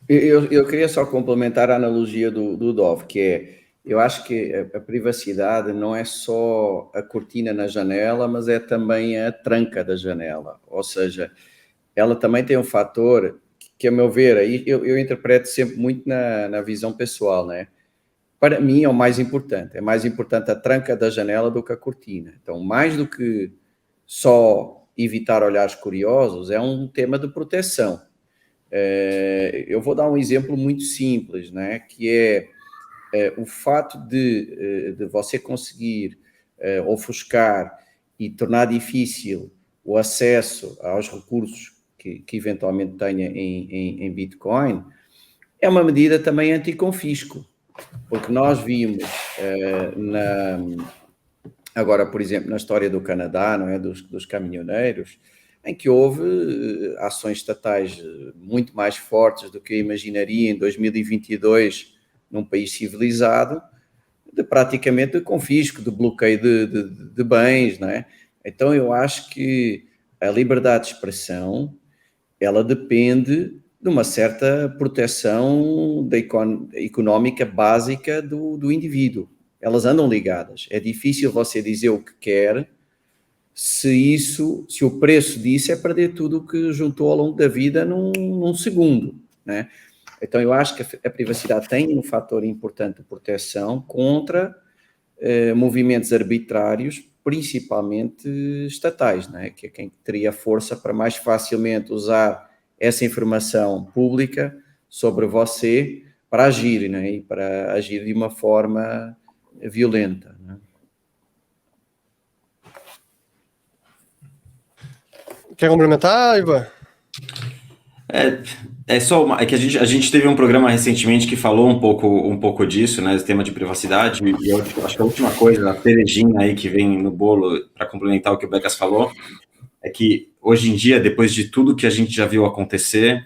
Eu queria só complementar a analogia do Dov, que eu acho que a privacidade não é só a cortina na janela, mas é também a tranca da janela. Ou seja, ela também tem um fator que, a meu ver, aí eu interpreto sempre muito na visão pessoal, né? Para mim é o mais importante. É mais importante a tranca da janela do que a cortina. Então, mais do que só evitar olhares curiosos, é um tema de proteção. Eu vou dar um exemplo muito simples, né? Que é o fato de você conseguir ofuscar e tornar difícil o acesso aos recursos que eventualmente tenha em Bitcoin, é uma medida também anticonfisco, porque nós vimos agora, por exemplo, na história do Canadá, não é, dos caminhoneiros, em que houve ações estatais muito mais fortes do que eu imaginaria em 2022 num país civilizado, de praticamente de confisco, de bloqueio de bens, não é? Então eu acho que a liberdade de expressão, ela depende de uma certa proteção económica básica do indivíduo. Elas andam ligadas. É difícil você dizer o que quer se o preço disso é perder tudo o que juntou ao longo da vida num segundo, né? Então eu acho que a privacidade tem um fator importante de proteção contra movimentos arbitrários, principalmente estatais, né? Que é quem teria força para mais facilmente usar essa informação pública sobre você para agir, né? E para agir de uma forma violenta, né? Quer complementar, Ivan? É que a gente teve um programa recentemente que falou um pouco disso, né, esse tema de privacidade, e eu acho que a última coisa, a cerejinha aí que vem no bolo para complementar o que o Becas falou, é que hoje em dia, depois de tudo que a gente já viu acontecer,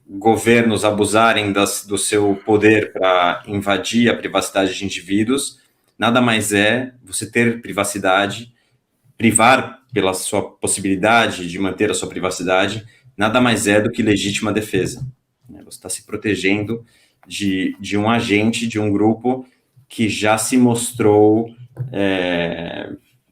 governos abusarem do seu poder para invadir a privacidade de indivíduos, nada mais é você ter privacidade, privar pela sua possibilidade de manter a sua privacidade, nada mais é do que legítima defesa. né? Você está se protegendo de um agente, de um grupo que já se mostrou,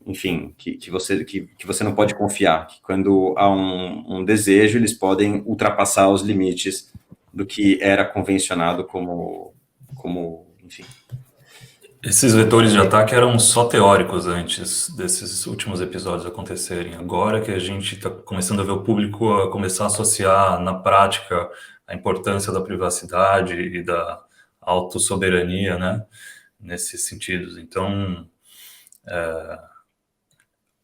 enfim, que você não pode confiar, que quando há um desejo, eles podem ultrapassar os limites do que era convencionado como enfim. Esses vetores de ataque eram só teóricos antes desses últimos episódios acontecerem. Agora que a gente está começando a ver o público a começar a associar na prática a importância da privacidade e da autossoberania, né? Nesses sentidos. Então,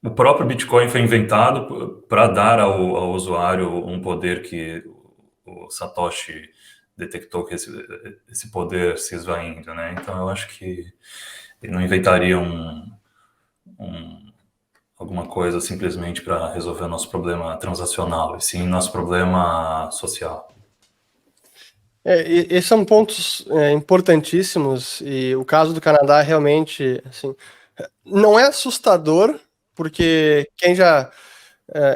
o próprio Bitcoin foi inventado para dar ao usuário um poder que o Satoshi detectou que esse poder se esvaindo, né? Então, eu acho que ele não inventaria alguma coisa simplesmente para resolver o nosso problema transacional, e sim nosso problema social. Esses são pontos importantíssimos, e o caso do Canadá realmente, assim, não é assustador, porque quem já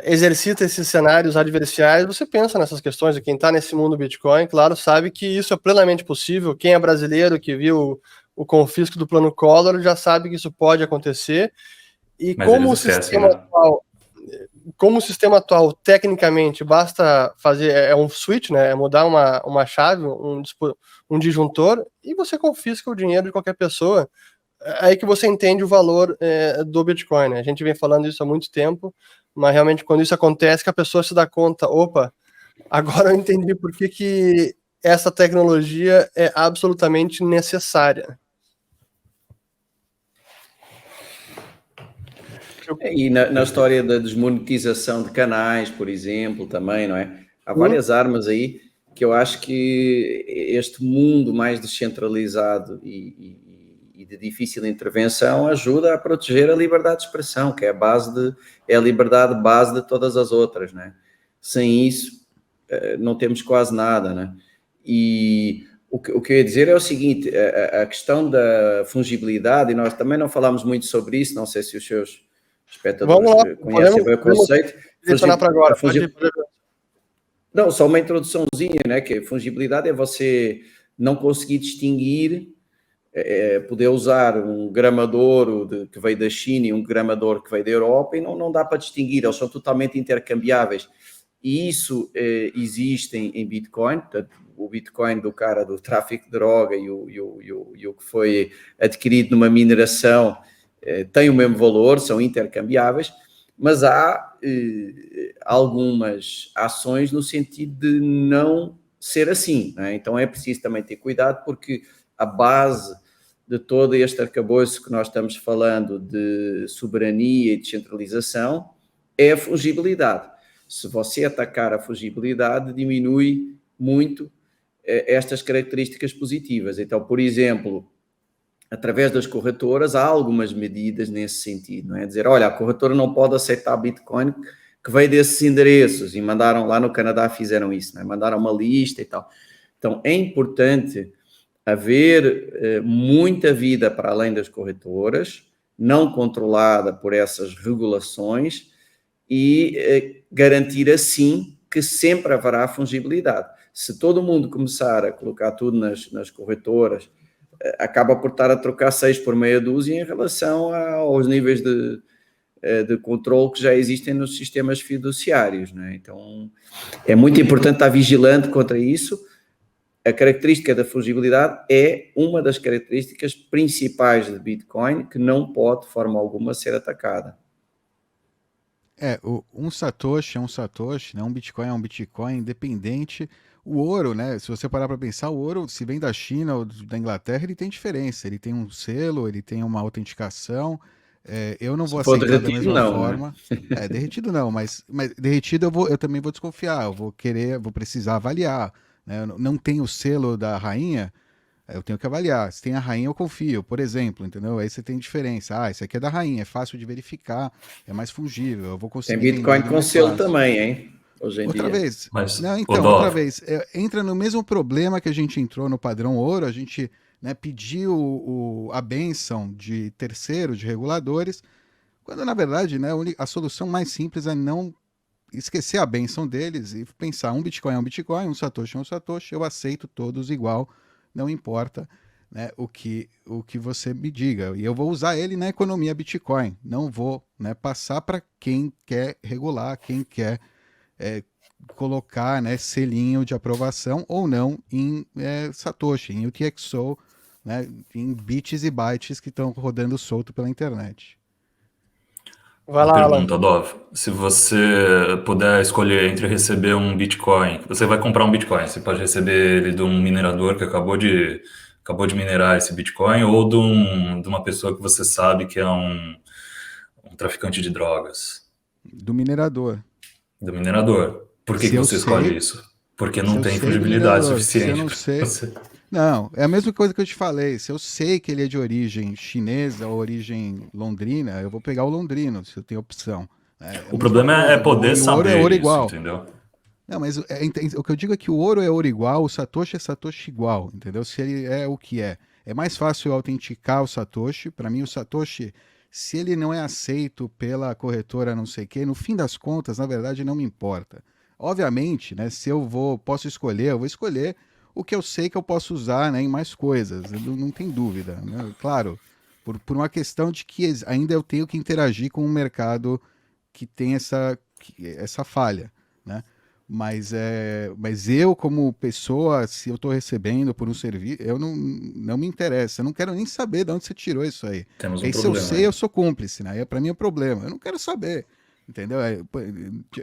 exercita esses cenários adversariais, você pensa nessas questões, e quem está nesse mundo Bitcoin, claro, sabe que isso é plenamente possível. Quem é brasileiro, que viu o confisco do Plano Collor, já sabe que isso pode acontecer. E Mas como eles esquecem, né? como o sistema atual, tecnicamente, basta fazer, um switch, né, é mudar uma chave, um disjuntor, e você confisca o dinheiro de qualquer pessoa. É aí que você entende o valor do Bitcoin, né? A gente vem falando isso há muito tempo, mas realmente quando isso acontece, que a pessoa se dá conta, opa, agora eu entendi por que essa tecnologia é absolutamente necessária. E na história da desmonetização de canais, por exemplo, também, não é? Há várias armas aí que eu acho que este mundo mais descentralizado e de difícil intervenção ajuda a proteger a liberdade de expressão, que é a liberdade base de todas as outras, né? Sem isso, não temos quase nada, né? E o que eu ia dizer é o seguinte, a questão da fungibilidade, e nós também não falamos muito sobre isso, não sei se os seus espectadores conhecem bem o conceito. Para agora. Não, só uma introduçãozinha, né? Que a fungibilidade é você não conseguir distinguir, poder usar um gramadouro que veio da China e um gramadouro que veio da Europa, e não dá para distinguir, eles são totalmente intercambiáveis. E isso existe em Bitcoin, portanto, o Bitcoin do cara do tráfico de droga e o que foi adquirido numa mineração tem o mesmo valor, são intercambiáveis, mas há algumas ações no sentido de não ser assim, não é? Então é preciso também ter cuidado, porque a base de todo este arcabouço que nós estamos falando de soberania e descentralização é a fungibilidade. Se você atacar a fungibilidade, diminui muito estas características positivas. Então, por exemplo, através das corretoras, há algumas medidas nesse sentido, não é? Dizer, olha, a corretora não pode aceitar Bitcoin que veio desses endereços, e mandaram lá no Canadá, fizeram isso, não é? Mandaram uma lista e tal. Então, é importante haver muita vida para além das corretoras, não controlada por essas regulações, e garantir assim que sempre haverá fungibilidade. Se todo mundo começar a colocar tudo nas corretoras, acaba por estar a trocar 6 por meia dúzia em relação aos níveis de controle que já existem nos sistemas fiduciários, né? Então, é muito importante estar vigilante contra isso. A característica da fungibilidade é uma das características principais de Bitcoin, que não pode, de forma alguma, ser atacada. Um Satoshi é um Satoshi, né? Um Bitcoin é um Bitcoin, independente. O ouro, né? Se você parar para pensar, o ouro, se vem da China ou da Inglaterra, ele tem diferença. Ele tem um selo, ele tem uma autenticação. Eu não vou aceitar da mesma forma. Né? Derretido não, mas derretido eu também vou desconfiar. Eu vou precisar avaliar. Né? Eu não tenho o selo da rainha, eu tenho que avaliar. Se tem a rainha, eu confio, por exemplo, entendeu? Aí você tem diferença. Esse aqui é da rainha, é fácil de verificar, é mais fungível, eu vou conseguir. Tem Bitcoin com selo também, hein? Hoje em outra dia. Vez. Mas, não, então, outra vez. Entra no mesmo problema que a gente entrou no padrão ouro, a gente pediu a bênção de terceiros, de reguladores, quando na verdade, né, a solução mais simples é não esquecer a bênção deles e pensar um Bitcoin é um Bitcoin, um Satoshi é um Satoshi, eu aceito todos igual, não importa, né, o que você me diga. E eu vou usar ele na economia Bitcoin, não vou, né, passar para quem quer regular, quem quer colocar, né, selinho de aprovação ou não em Satoshi, em UTXO, né, em bits e bytes que estão rodando solto pela internet. Vai Uma lá, Alan. pergunta, Dov. Se você puder escolher entre receber um Bitcoin, você vai comprar um Bitcoin, você pode receber ele de um minerador que acabou de minerar esse Bitcoin ou de uma pessoa que você sabe que é um traficante de drogas. Do minerador. Do minerador. Por que Se eu você escolhe sei- isso? Porque se não eu tem sei do fungibilidade minerador, se eu suficiente não para sei- você. Não, é a mesma coisa que eu te falei. Se eu sei que ele é de origem chinesa ou origem londrina, eu vou pegar o londrino, se eu tenho opção. É a O mesma problema é coisa. poder E o ouro é saber ouro isso, igual. entendeu? Não, mas o que eu digo é que o ouro é ouro igual, o Satoshi é Satoshi igual, entendeu? Se ele é o que é. É mais fácil eu autenticar o Satoshi. Para mim, o Satoshi, se ele não é aceito pela corretora não sei o quê, no fim das contas, na verdade, não me importa. Obviamente, né, se eu posso escolher, eu vou escolher o que eu sei que eu posso usar, né, em mais coisas. Não tem dúvida, né? Claro, por uma questão de que ainda eu tenho que interagir com um mercado que tem essa falha, né? Mas eu, como pessoa, se eu estou recebendo por um serviço, eu não me interessa. Eu não quero nem saber de onde você tirou isso aí. Temos um Aí, se eu problema sei, aí. eu sou cúmplice, né? Aí, para mim é problema. Eu não quero saber, entendeu?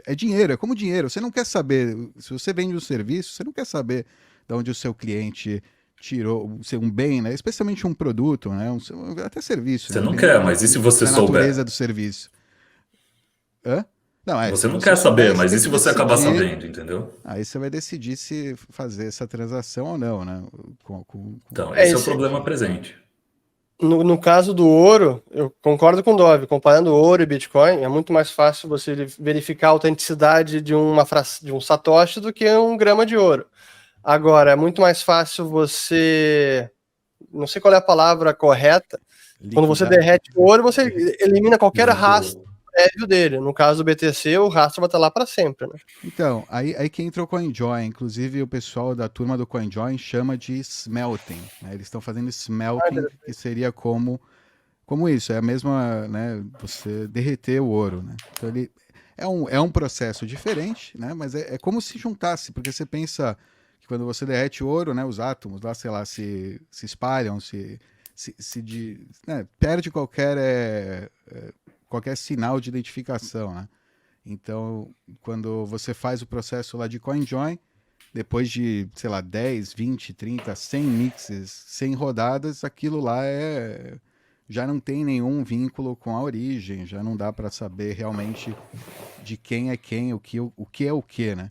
É dinheiro, é como dinheiro. Você não quer saber. Se você vende um serviço, você não quer saber de onde o seu cliente tirou um bem, né? Especialmente um produto, né? Até serviço, Você não independente quer, mas e se você da natureza souber? do serviço. Hã? Não, Você se não você quer saber, souber, você mas tem e se que você acabar decidir. sabendo, entendeu? Aí você vai decidir se fazer essa transação ou não, né? Então, É esse é o esse, problema presente. no caso do ouro, eu concordo com o Dove. Comparando ouro e Bitcoin, é muito mais fácil você verificar a autenticidade de de um satoshi do que um grama de ouro. Agora, é muito mais fácil você, não sei qual é a palavra correta, quando você Liquidar. derrete o ouro, você elimina qualquer rastro Desvinculou. prévio dele. No caso do BTC, o rastro vai estar lá para sempre, né? Então, aí que entra o CoinJoin. Inclusive, o pessoal da turma do CoinJoin chama de smelting, né? Eles estão fazendo smelting, que seria como isso, é a mesma, né? Você derreter o ouro, né? Então, ele é um processo diferente, né? Mas é como se juntasse, porque você pensa que quando você derrete o ouro, né? Os átomos lá, sei lá, se espalham, né, perde qualquer sinal de identificação, né? Então, quando você faz o processo lá de CoinJoin, depois de, sei lá, 10, 20, 30, 100 mixes, 100 rodadas, aquilo lá já não tem nenhum vínculo com a origem, já não dá para saber realmente de quem é quem, o que é o que, né?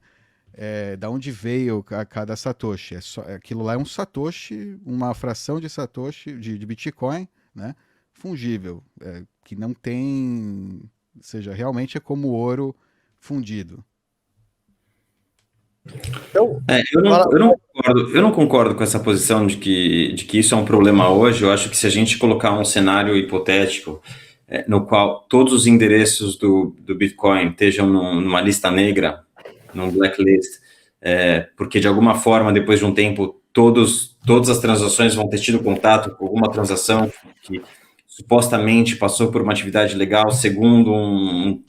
Da onde veio a cada Satoshi. Aquilo lá é um Satoshi, uma fração de Satoshi, de Bitcoin, né? Fungível, que não tem... Ou seja, realmente é como ouro fundido. Então, Eu não concordo com essa posição de que isso é um problema hoje. Eu acho que se a gente colocar um cenário hipotético no qual todos os endereços do Bitcoin estejam numa lista negra, num blacklist, porque de alguma forma, depois de um tempo, todas as transações vão ter tido contato com alguma transação que supostamente passou por uma atividade legal segundo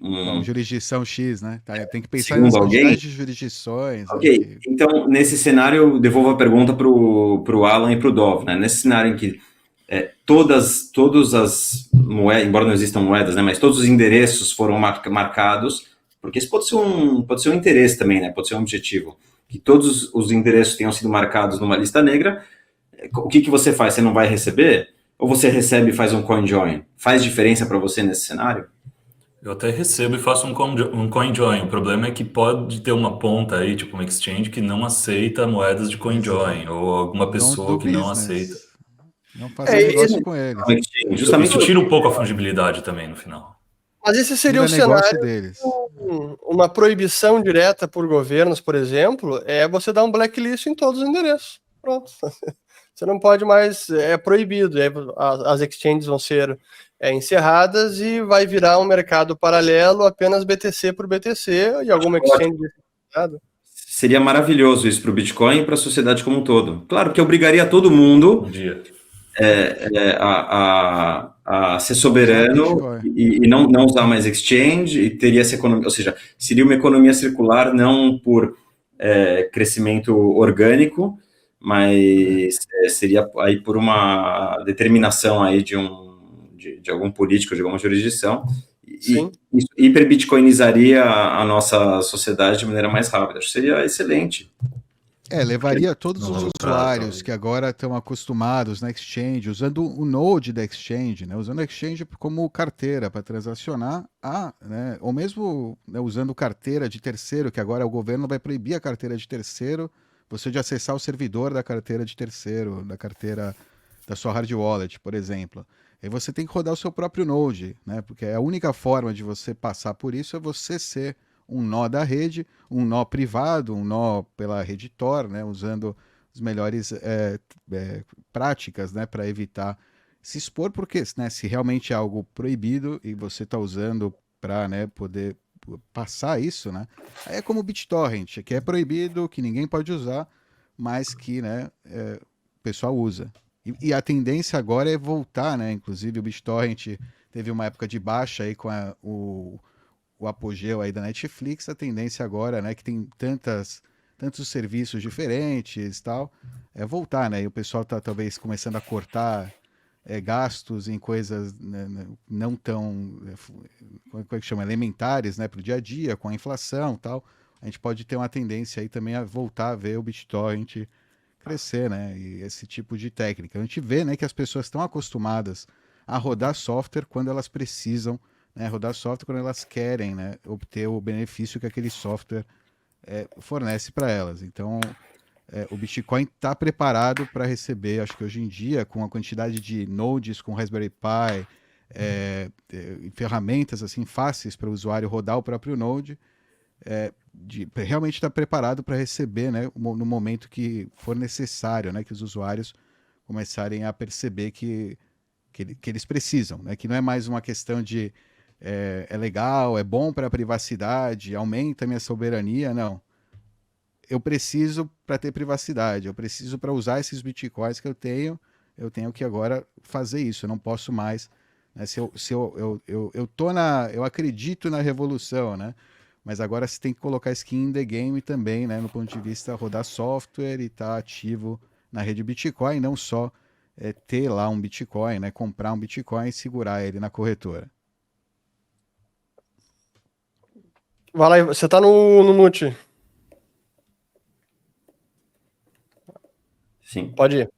Bom, jurisdição X, né? Tem que pensar nas segundo alguém. quantidades de jurisdições. Ok, Né, então nesse cenário eu devolvo a pergunta para o Alan e para o Dov, né? Nesse cenário em que todas as moedas, embora não existam moedas, né? Mas todos os endereços foram marcados, porque isso pode ser um interesse também, né? Pode ser um objetivo. Que todos os endereços tenham sido marcados numa lista negra, o que você faz? Você não vai receber? Ou você recebe e faz um CoinJoin? Faz diferença para você nesse cenário? Eu até recebo e faço um CoinJoin. O problema é que pode ter uma ponta aí, tipo uma exchange, que não aceita moedas de CoinJoin, ou alguma Don't pessoa do que não aceita. business. Não faça negócio com eles. Justamente Isso tira um pouco a fungibilidade também no final. mas esse seria Tira o negócio cenário. deles. Uma proibição direta por governos, por exemplo, é você dar um blacklist em todos os endereços. Pronto. você não pode mais, é proibido, as exchanges vão ser encerradas e vai virar um mercado paralelo, apenas BTC por BTC, e alguma exchange... Seria maravilhoso isso para o Bitcoin e para a sociedade como um todo. Claro que obrigaria todo mundo a ser soberano e não usar mais exchange, e teria essa economia, ou seja, seria uma economia circular não por crescimento orgânico, mas seria aí por uma determinação aí de algum político, de alguma jurisdição, e isso hiperbitcoinizaria a nossa sociedade de maneira mais rápida. Acho que seria excelente. Levaria todos os usuários que agora estão acostumados na exchange, usando o node da exchange, né, usando a exchange como carteira para transacionar, né, ou mesmo, né, usando carteira de terceiro, que agora o governo vai proibir a carteira de terceiro, você de acessar o servidor da carteira de terceiro, da carteira da sua hard wallet, por exemplo. Aí você tem que rodar o seu próprio node, né, porque a única forma de você passar por isso é você ser um nó da rede, um nó privado, um nó pela rede Tor, né, usando as melhores práticas, né, para evitar se expor, porque, né, se realmente é algo proibido e você está usando para, né, poder passar isso, né, aí é como o BitTorrent, que é proibido, que ninguém pode usar, mas que, né, o pessoal usa. E a tendência agora é voltar, né, inclusive o BitTorrent teve uma época de baixa aí com o apogeu aí da Netflix, a tendência agora, né, que tem tantos serviços diferentes e tal, é voltar, né, e o pessoal tá talvez começando a cortar gastos em coisas, né, não tão, como é que chama, elementares, né, para o dia a dia, com a inflação e tal, a gente pode ter uma tendência aí também a voltar a ver o BitTorrent crescer, né, e esse tipo de técnica. A gente vê, né, que as pessoas estão acostumadas a rodar software quando elas precisam, né, rodar software quando elas querem, né, obter o benefício que aquele software fornece para elas. Então, o Bitcoin está preparado para receber, acho que hoje em dia, com a quantidade de nodes, com Raspberry Pi, ferramentas assim fáceis para o usuário rodar o próprio node, realmente está preparado para receber, né, no momento que for necessário, né, que os usuários começarem a perceber que eles precisam, né, que não é mais uma questão de é legal, é bom para a privacidade, aumenta a minha soberania, não. Eu preciso para ter privacidade, eu preciso para usar esses bitcoins que eu tenho que agora fazer isso, eu não posso mais, né, eu acredito na revolução, né, mas agora você tem que colocar skin in the game também, né, no ponto de vista rodar software e estar ativo na rede Bitcoin, não só ter lá um Bitcoin, né, comprar um Bitcoin e segurar ele na corretora. Vai lá, você tá no mute. Sim. Pode ir.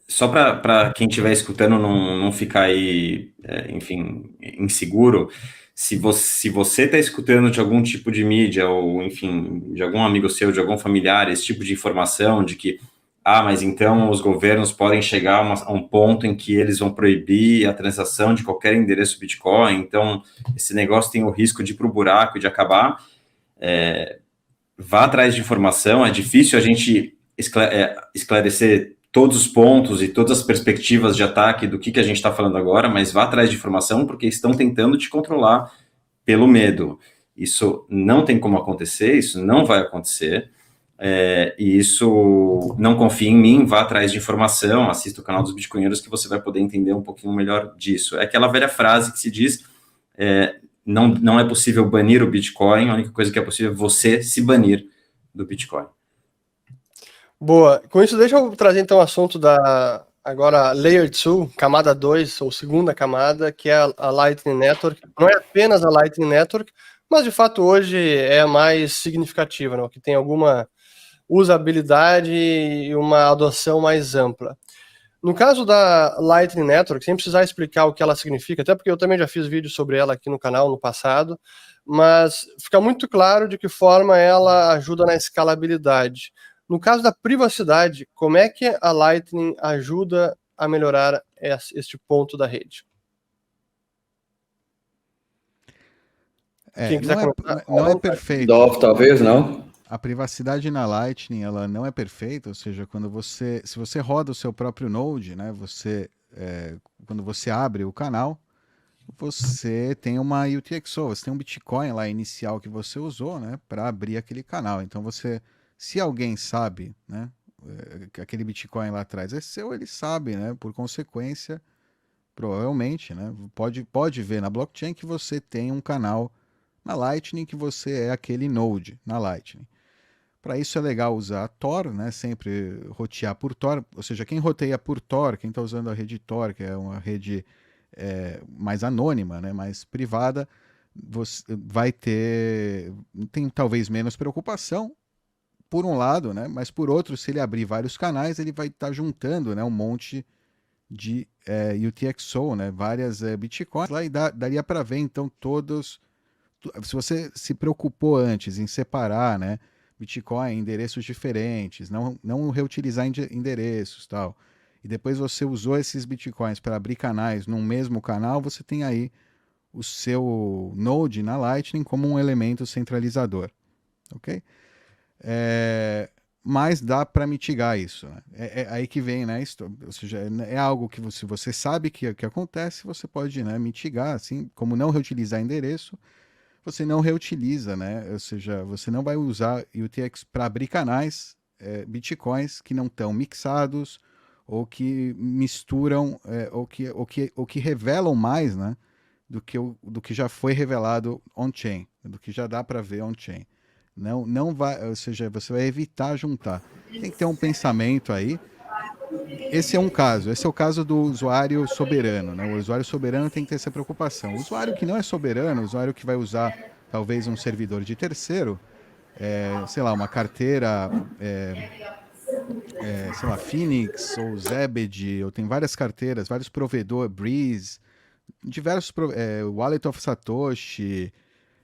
Só para quem estiver escutando não ficar aí, enfim, inseguro, se você está escutando de algum tipo de mídia, ou, enfim, de algum amigo seu, de algum familiar, esse tipo de informação de que, mas então os governos podem chegar a um ponto em que eles vão proibir a transação de qualquer endereço Bitcoin, então esse negócio tem o risco de ir para o buraco e de acabar, vá atrás de informação, é difícil a gente esclarecer todos os pontos e todas as perspectivas de ataque do que a gente está falando agora, mas vá atrás de informação, porque estão tentando te controlar pelo medo. Isso não tem como acontecer, isso não vai acontecer, e isso, não confie em mim, vá atrás de informação, assista o canal dos Bitcoinheiros que você vai poder entender um pouquinho melhor disso. É aquela velha frase que se diz, não é possível banir o Bitcoin, a única coisa que é possível é você se banir do Bitcoin. Boa. Com isso, deixa eu trazer então o assunto da agora Layer 2, camada 2, ou segunda camada, que é a Lightning Network. Não é apenas a Lightning Network, mas de fato hoje é a mais significativa, né? Que tem alguma usabilidade e uma adoção mais ampla. No caso da Lightning Network, sem precisar explicar o que ela significa, até porque eu também já fiz vídeo sobre ela aqui no canal no passado, mas fica muito claro de que forma ela ajuda na escalabilidade. No caso da privacidade, como é que a Lightning ajuda a melhorar este ponto da rede? Não é perfeito. Dove, talvez, não? a privacidade na Lightning ela não é perfeita, ou seja, se você roda o seu próprio Node, né, quando você abre o canal, você tem uma UTXO, você tem um Bitcoin lá inicial que você usou, né, para abrir aquele canal. Então se alguém sabe, né, que aquele Bitcoin lá atrás é seu, ele sabe, né, por consequência, provavelmente, né, pode ver na blockchain que você tem um canal na Lightning, que você é aquele node na Lightning. Para isso é legal usar Tor, né? Sempre rotear por Tor, ou seja, quem roteia por Tor, quem está usando a rede Tor, que é uma rede mais anônima, né? Mais privada, você vai tem talvez menos preocupação, por um lado, né? Mas por outro, se ele abrir vários canais, ele vai estar juntando, né? Um monte de UTXO, né? Várias Bitcoins lá, e daria para ver então se você se preocupou antes em separar, né, Bitcoin em endereços diferentes, não reutilizar endereços, tal, e depois você usou esses Bitcoins para abrir canais num mesmo canal, você tem aí o seu node na Lightning como um elemento centralizador, ok? Mas dá para mitigar isso, né? É aí que vem, né? Ou seja, é algo que você sabe que acontece, você pode, né, mitigar, assim, como não reutilizar endereço, você não reutiliza, né? Ou seja, você não vai usar UTX para abrir canais, bitcoins que não estão mixados ou que misturam, ou que revelam mais, né? Do que já foi revelado on-chain, do que já dá para ver on-chain. Não vai, ou seja, você vai evitar juntar. Tem que ter um pensamento aí. Esse é o caso do usuário soberano, né? O usuário soberano tem que ter essa preocupação. O usuário que não é soberano, o usuário que vai usar talvez um servidor de terceiro, sei lá, uma carteira, sei lá, Phoenix ou Zebedee, ou tem várias carteiras, vários provedores, Breeze, diversos, Wallet of Satoshi,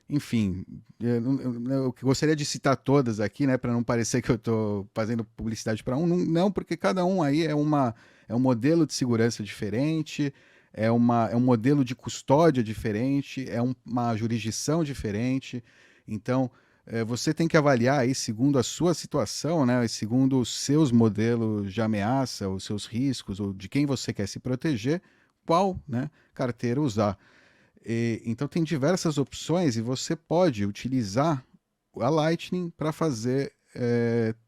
enfim, eu gostaria de citar todas aqui, né, para não parecer que eu estou fazendo publicidade para um. Não, porque cada um aí é um modelo de segurança diferente, é um modelo de custódia diferente, uma jurisdição diferente. Então, você tem que avaliar aí segundo a sua situação, né, segundo os seus modelos de ameaça, os seus riscos, ou de quem você quer se proteger, qual, né, carteira usar. Então tem diversas opções e você pode utilizar a Lightning para fazer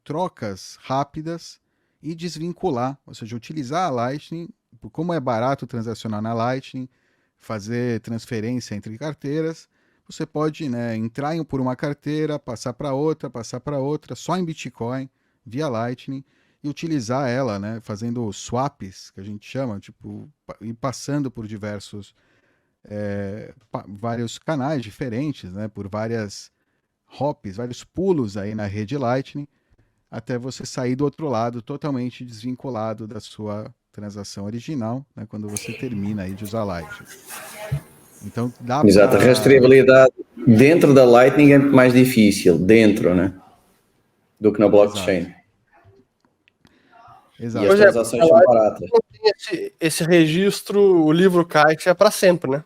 trocas rápidas e desvincular, ou seja, utilizar a Lightning, como é barato transacionar na Lightning, fazer transferência entre carteiras, você pode, né, entrar por uma carteira, passar para outra, só em Bitcoin, via Lightning, e utilizar ela, né, fazendo swaps, que a gente chama, tipo, e passando por vários canais diferentes, né, por várias hops, vários pulos aí na rede Lightning, até você sair do outro lado totalmente desvinculado da sua transação original, né, quando você termina aí de usar Lightning. Então dá para... Exato, a rastreabilidade dentro da Lightning é muito mais difícil, né, do que na blockchain. Exato. E as transações são baratas. Esse registro, o livro kite é para sempre, né?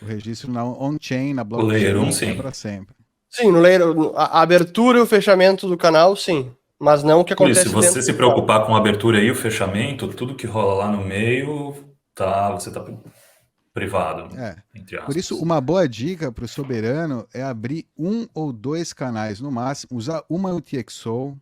O registro na on-chain, na blockchain, Layer 1, sim. é para sempre. Sim, a abertura e o fechamento do canal, sim. Mas não o que acontece Se você dentro se do preocupar com a abertura e o fechamento, tudo que rola lá no meio, você tá privado, entre aspas. Por isso, uma boa dica para o soberano é abrir 1 ou 2 canais no máximo, usar uma UTXO,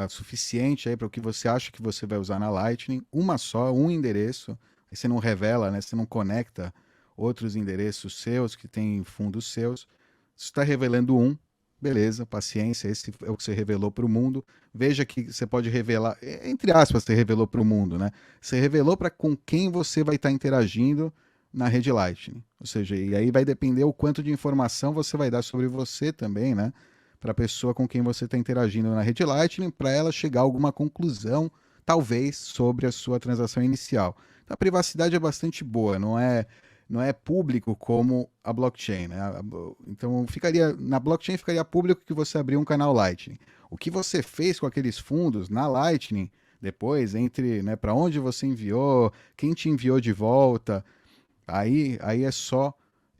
suficiente aí para o que você acha que você vai usar na Lightning, uma só, um endereço, aí você não revela, né? Você não conecta outros endereços seus que têm fundos seus. Se está revelando beleza, paciência, esse é o que você revelou para o mundo. Veja que você pode revelar, entre aspas, você revelou para o mundo, né? Você revelou para com quem você vai estar interagindo na rede Lightning. Ou seja, e aí vai depender o quanto de informação você vai dar sobre você também, né? Para a pessoa com quem você está interagindo na rede Lightning, para ela chegar a alguma conclusão, talvez, sobre a sua transação inicial. Então, a privacidade é bastante boa, não é público como a blockchain, né? Então, na blockchain ficaria público que você abriu um canal Lightning. O que você fez com aqueles fundos na Lightning, depois, né, para onde você enviou, quem te enviou de volta, aí é só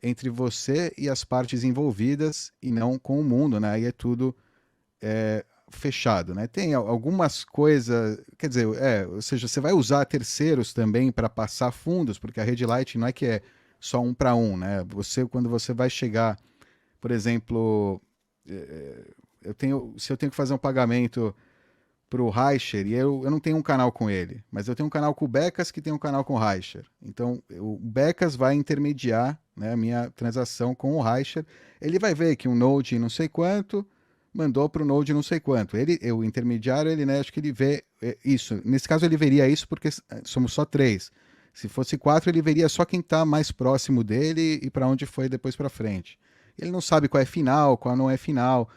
entre você e as partes envolvidas e não com o mundo, né? Aí é tudo fechado, né? Tem algumas coisas, quer dizer, ou seja, você vai usar terceiros também para passar fundos, porque a rede Lightning não é que é só um para um, né? Quando você vai chegar, por exemplo, se eu tenho que fazer um pagamento para o Reicher, e eu não tenho um canal com ele, mas eu tenho um canal com o Becas que tem um canal com o Reicher. Então, o Becas vai intermediar, né, a minha transação com o Reicher. Ele vai ver que um Node não sei quanto mandou para o Node não sei quanto. O intermediário, né, acho que ele vê isso. Nesse caso, ele veria isso porque somos só 3. Se fosse 4, ele veria só quem está mais próximo dele e para onde foi depois para frente. Ele não sabe qual é final, qual não é final.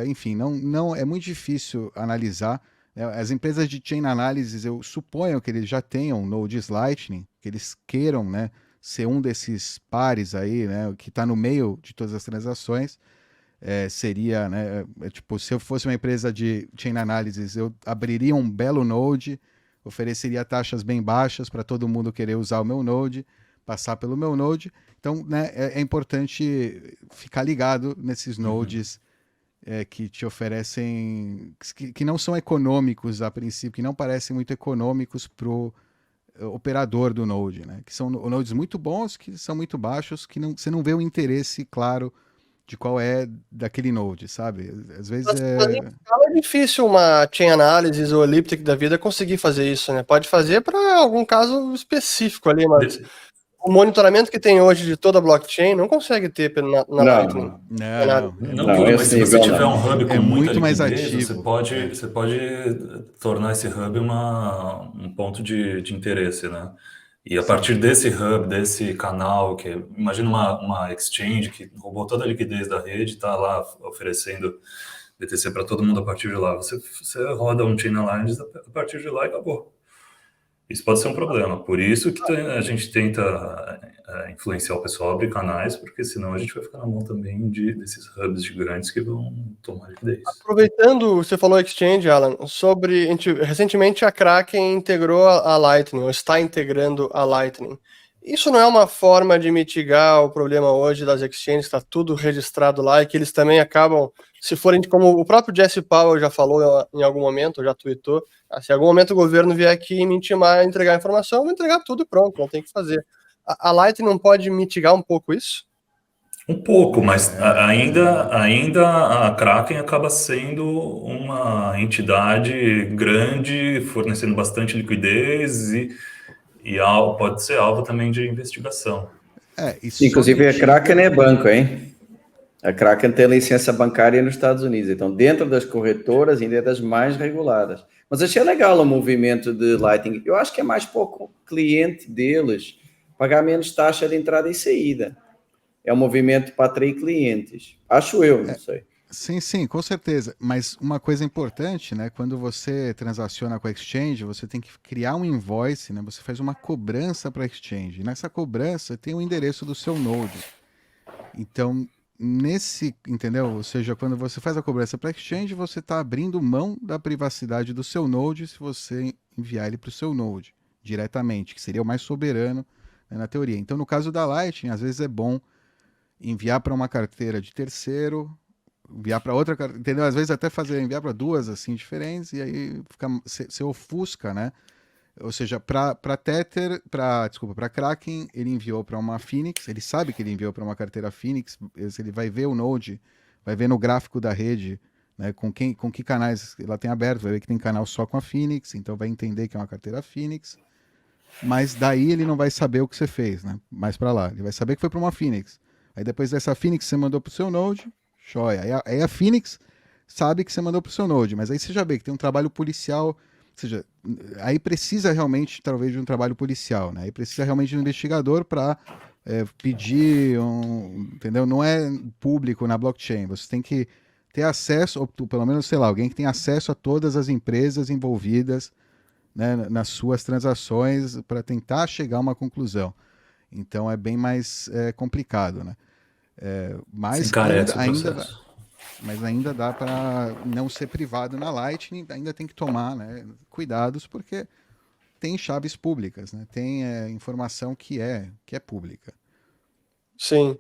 Enfim, não é muito difícil analisar. As empresas de chain analysis, eu suponho que eles já tenham nodes Lightning, que eles queiram, né, ser um desses pares aí, né, que está no meio de todas as transações. Seria, né, tipo, se eu fosse uma empresa de chain analysis, eu abriria um belo node, ofereceria taxas bem baixas para todo mundo querer usar o meu node, passar pelo meu node. Então, né, é importante ficar ligado nesses nodes que te oferecem, que não são econômicos a princípio, que não parecem muito econômicos para o operador do node, né? Que são nodes muito bons, que são muito baixos, que você não vê o interesse claro de qual é daquele node, sabe? Às vezes Mas em escala é difícil uma chain analysis ou elliptic da vida conseguir fazer isso, né? Pode fazer para algum caso específico ali, mas o monitoramento que tem hoje de toda a blockchain não consegue ter na Lightning. Não, mas se você tiver um hub com muita muito mais liquidez, ativo. Você pode tornar esse hub um ponto de interesse, né? E a partir desse hub, desse canal, imagina uma exchange que roubou toda a liquidez da rede, está lá oferecendo BTC para todo mundo a partir de lá. Você roda um chain analysis a partir de lá e acabou. Isso pode ser um problema. Por isso que a gente tenta influenciar o pessoal a abrir canais, porque senão a gente vai ficar na mão também desses hubs gigantes que vão tomar liquidez. Aproveitando, você falou exchange, Alan, recentemente a Kraken integrou a Lightning, ou está integrando a Lightning. Isso não é uma forma de mitigar o problema hoje das exchanges, está tudo registrado lá, e que eles também acabam, se forem, como o próprio Jesse Powell já falou em algum momento, já tweetou, se em algum momento o governo vier aqui me intimar a entregar a informação, eu vou entregar tudo e pronto, não tem o que fazer. A Lightning não pode mitigar um pouco isso? Um pouco, mas ainda a Kraken acaba sendo uma entidade grande, fornecendo bastante liquidez e pode ser alvo também de investigação. Inclusive a Kraken é banco, hein? A Kraken tem licença bancária nos Estados Unidos, então dentro das corretoras ainda é das mais reguladas. Mas achei legal o movimento de Lightning. Eu acho que é mais pouco cliente deles pagar menos taxa de entrada e saída. É um movimento para atrair clientes. Acho eu, não sei. Sim, com certeza. Mas uma coisa importante, né? Quando você transaciona com a exchange, você tem que criar um invoice, né? Você faz uma cobrança para a exchange. Nessa cobrança tem o endereço do seu node. Então, entendeu? Ou seja, quando você faz a cobrança para a exchange, você está abrindo mão da privacidade do seu node se você enviar ele para o seu node diretamente, que seria o mais soberano, né, na teoria. Então, no caso da Lightning, às vezes é bom enviar para uma carteira de terceiro, enviar para outra, entendeu? Às vezes até enviar para duas assim diferentes e aí você ofusca, né? Ou seja, para Tether, para Kraken, ele enviou para uma Phoenix, ele sabe que ele enviou para uma carteira Phoenix, ele vai ver o node, vai ver no gráfico da rede, né, com que canais ela tem aberto, vai ver que tem canal só com a Phoenix, então vai entender que é uma carteira Phoenix, mas daí ele não vai saber o que você fez, né? Mais para lá, ele vai saber que foi para uma Phoenix. Aí depois dessa Phoenix você mandou pro seu node, joia. Aí a Phoenix sabe que você mandou pro seu node, mas aí você já vê que tem um trabalho policial, ou seja, aí precisa realmente, talvez, de um trabalho policial, né? Aí precisa realmente de um investigador para pedir entendeu? Não é público na blockchain, você tem que ter acesso, ou pelo menos, sei lá, alguém que tem acesso a todas as empresas envolvidas, né, nas suas transações para tentar chegar a uma conclusão. Então é bem mais complicado, né? Mas ainda dá para não ser privado na Lightning, ainda tem que tomar, né, cuidados, porque tem chaves públicas, né? Tem informação que é pública. Sim.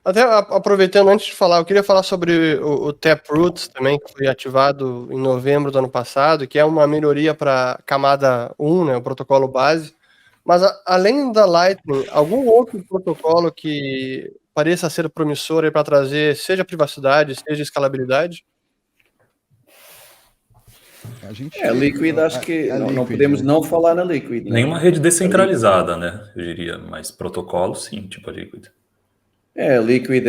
Até aproveitando, antes de falar, eu queria falar sobre o Taproot também, que foi ativado em novembro do ano passado, que é uma melhoria para camada 1, né, o protocolo base. Mas além da Lightning, algum outro protocolo que pareça ser promissor para trazer seja privacidade, seja escalabilidade? A gente, Liquid, acho que não Liquid, podemos não falar na Liquid. Né? Nenhuma rede descentralizada, né? Eu diria, mas protocolo sim, tipo a Liquid. A Liquid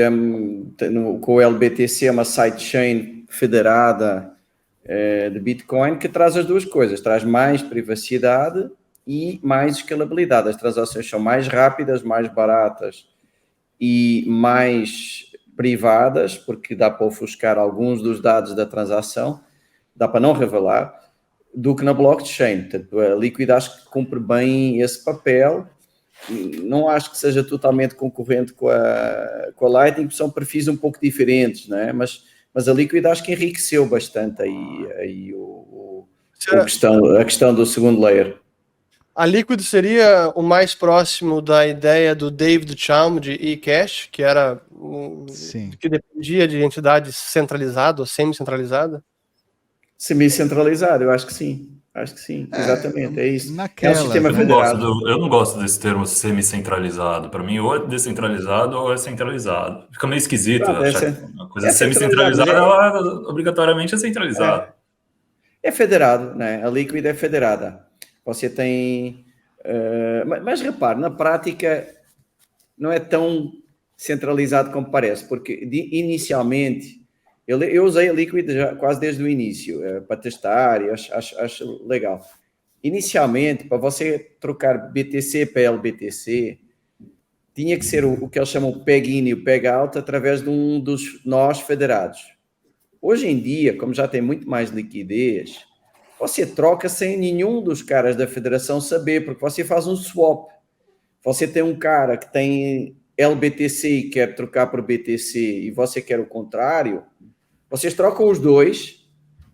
com o LBTC é uma sidechain federada de Bitcoin que traz as duas coisas, traz mais privacidade e mais escalabilidade. As transações são mais rápidas, mais baratas e mais privadas, porque dá para ofuscar alguns dos dados da transação, dá para não revelar, do que na blockchain. Portanto, a Liquid acho que cumpre bem esse papel. Não acho que seja totalmente concorrente com a Lightning, porque são perfis um pouco diferentes, não é? Mas a Liquid acho que enriqueceu bastante aí a questão do segundo layer. A Liquid seria o mais próximo da ideia do David Chaum de eCash, que era que dependia de entidade centralizada ou semi-centralizada? Semi-centralizado, eu acho que sim. Acho que sim, exatamente, é isso. É um sistema federado. Eu não gosto desse termo semi-centralizado. Para mim, ou é descentralizado ou é centralizado. Fica meio esquisito. Pronto, Uma coisa semi-centralizada, ela obrigatoriamente é centralizada. É federado, né? A Liquid é federada. Você tem... mas repare, na prática não é tão centralizado como parece, porque inicialmente eu usei a Liquid já quase desde o início para testar e acho legal. Inicialmente, para você trocar BTC para LBTC, tinha que ser o que eles chamam PEG-IN e o PEG-OUT através de um dos nós federados. Hoje em dia, como já tem muito mais liquidez, você troca sem nenhum dos caras da federação saber, porque você faz um swap. Você tem um cara que tem LBTC e quer trocar por BTC e você quer o contrário, vocês trocam os dois,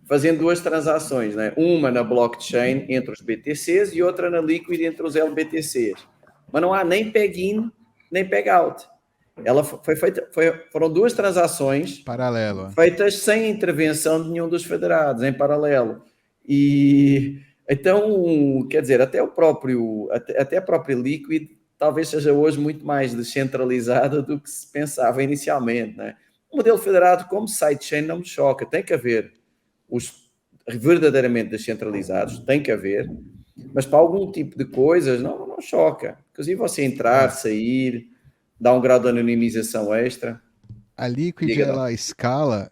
fazendo duas transações, né? Uma na blockchain entre os BTCs e outra na Liquid entre os LBTCs. Mas não há nem PEG-IN, nem PEG-OUT. Foram duas transações feitas sem intervenção de nenhum dos federados, em paralelo. E então, quer dizer, até a própria Liquid talvez seja hoje muito mais descentralizada do que se pensava inicialmente, né? O modelo federado como sidechain não me choca, tem que haver os verdadeiramente descentralizados, tem que haver, mas para algum tipo de coisas não choca. Inclusive você entrar, sair, dar um grau de anonimização extra. A Liquid ela escala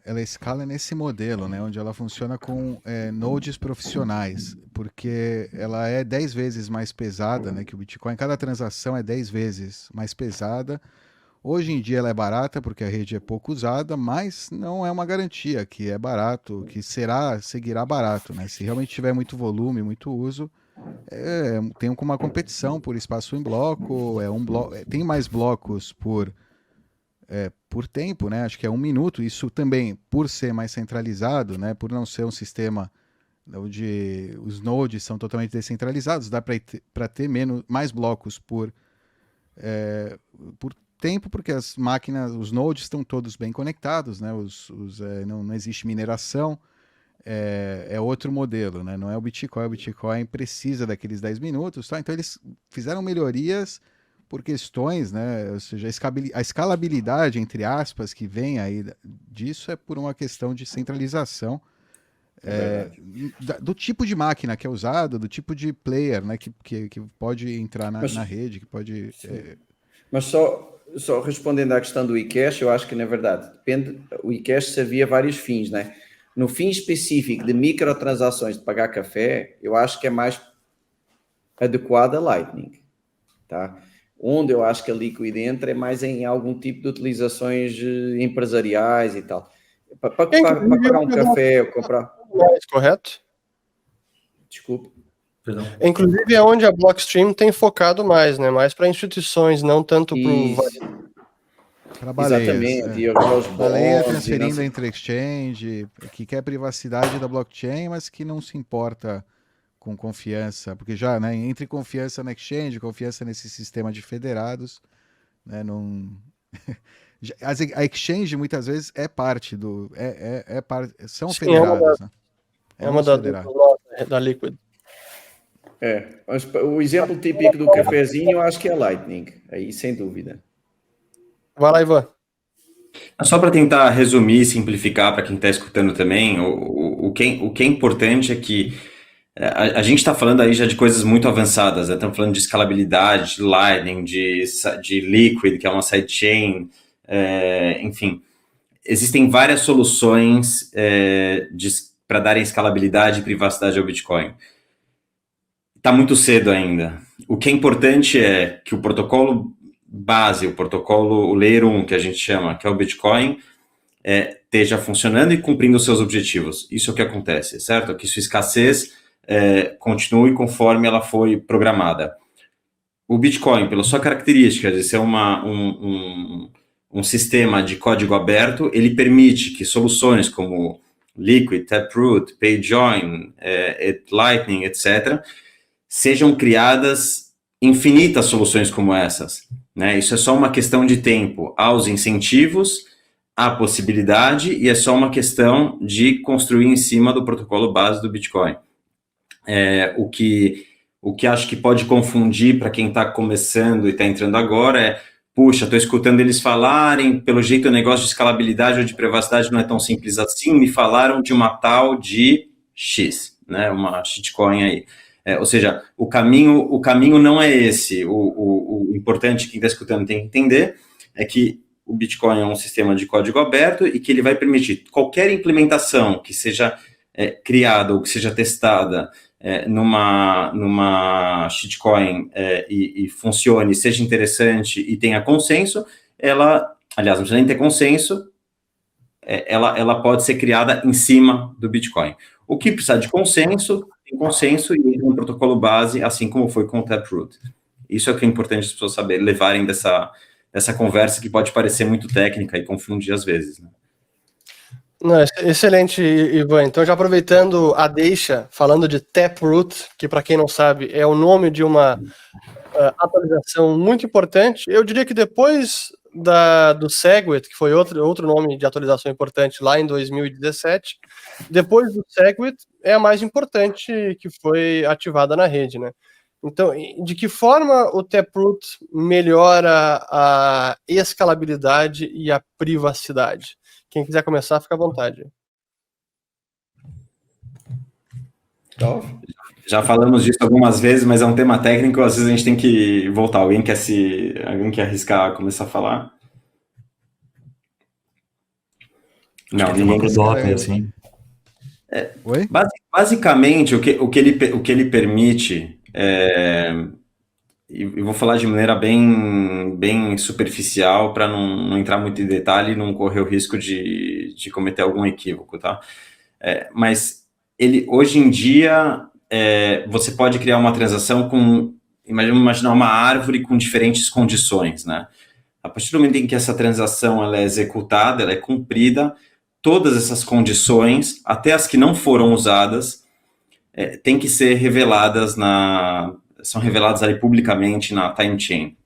nesse modelo, né, onde ela funciona com nodes profissionais, porque ela é 10 vezes mais pesada, né, que o Bitcoin. Cada transação é 10 vezes mais pesada. Hoje em dia ela é barata porque a rede é pouco usada, mas não é uma garantia que é barato, que seguirá barato, né? Se realmente tiver muito volume, muito uso, tem uma competição por espaço em bloco, tem mais blocos por tempo, né? Acho que é 1 minuto. Isso também, por ser mais centralizado, né? Por não ser um sistema onde os nodes são totalmente descentralizados, dá para ter mais blocos por tempo, porque as máquinas, os nodes estão todos bem conectados, né? Não existe mineração, é outro modelo, né? Não é o Bitcoin. O Bitcoin precisa daqueles 10 minutos, tá? Então eles fizeram melhorias por questões, né? Ou seja, a escalabilidade, entre aspas, que vem aí disso é por uma questão de centralização do tipo de máquina que é usada, do tipo de player, né? Que pode entrar na rede, que pode... Mas só respondendo à questão do eCash, eu acho que, na verdade, o eCash servia a vários fins, né? No fim específico de microtransações de pagar café, eu acho que é mais adequado a Lightning, tá? Onde eu acho que a Liquid entra é mais em algum tipo de utilizações empresariais e tal. Para pagar um café ou comprar... Correto? Desculpe. Perdão. Inclusive é onde a Blockstream tem focado mais, né? Mais para instituições, não tanto para baleias. Exatamente. E os baleia transferindo entre exchange, que quer privacidade da blockchain, mas que não se importa com confiança, porque já, né, entre confiança na exchange, confiança nesse sistema de federados, né, A exchange muitas vezes é parte do. São Sim, federadas, né? É uma federadas. da Liquid. Mas o exemplo típico do cafezinho, eu acho que é Lightning, aí sem dúvida. Vai lá, Ivan. Só para tentar resumir e simplificar para quem está escutando também, o que é importante é que a gente está falando aí já de coisas muito avançadas, né? Estamos falando de escalabilidade, de Lightning, de Liquid, que é uma sidechain, enfim. Existem várias soluções para darem escalabilidade e privacidade ao Bitcoin. Está muito cedo ainda. O que é importante é que o protocolo base, o Layer 1, que a gente chama, que é o Bitcoin, esteja funcionando e cumprindo os seus objetivos. Isso é o que acontece, certo? Que sua escassez continue conforme ela foi programada. O Bitcoin, pela sua característica de ser um sistema de código aberto, ele permite que soluções como Liquid, Taproot, PayJoin, Lightning, etc., sejam criadas infinitas soluções como essas, né? Isso é só uma questão de tempo. Há os incentivos, há a possibilidade, e é só uma questão de construir em cima do protocolo base do Bitcoin. O que acho que pode confundir para quem está começando e está entrando agora puxa, estou escutando eles falarem, pelo jeito o negócio de escalabilidade ou de privacidade não é tão simples assim, me falaram de uma tal de X, né, uma shitcoin aí. Ou seja, o caminho não é esse. O importante que quem está escutando tem que entender é que o Bitcoin é um sistema de código aberto e que ele vai permitir qualquer implementação que seja criada ou que seja testada numa shitcoin e funcione, seja interessante e tenha consenso, aliás, não precisa nem ter consenso, ela pode ser criada em cima do Bitcoin. O que precisa de consenso, tem consenso e entra no protocolo base, assim como foi com o Taproot. Isso é o que é importante as pessoas saberem, levarem dessa conversa que pode parecer muito técnica e confundir às vezes, né? Não, excelente, Ivan. Então, já aproveitando a deixa, falando de Taproot, que para quem não sabe é o nome de uma atualização muito importante. Eu diria que depois do Segwit, que foi outro nome de atualização importante lá em 2017, depois do Segwit é a mais importante que foi ativada na rede, né? Então, de que forma o Taproot melhora a escalabilidade e a privacidade? Quem quiser começar, fica à vontade. Já falamos disso algumas vezes, mas é um tema técnico, às vezes a gente tem que voltar. Alguém quer arriscar começar a falar? Não, ninguém quer Docker, assim. Oi? Basicamente, o que ele permite, e vou falar de maneira bem superficial para não entrar muito em detalhe e não correr o risco de cometer algum equívoco, tá? Mas hoje em dia, você pode criar uma transação imaginar uma árvore com diferentes condições, né? A partir do momento em que essa transação ela é executada, ela é cumprida, todas essas condições, até as que não foram usadas, têm que ser reveladas são reveladas ali publicamente na time chain.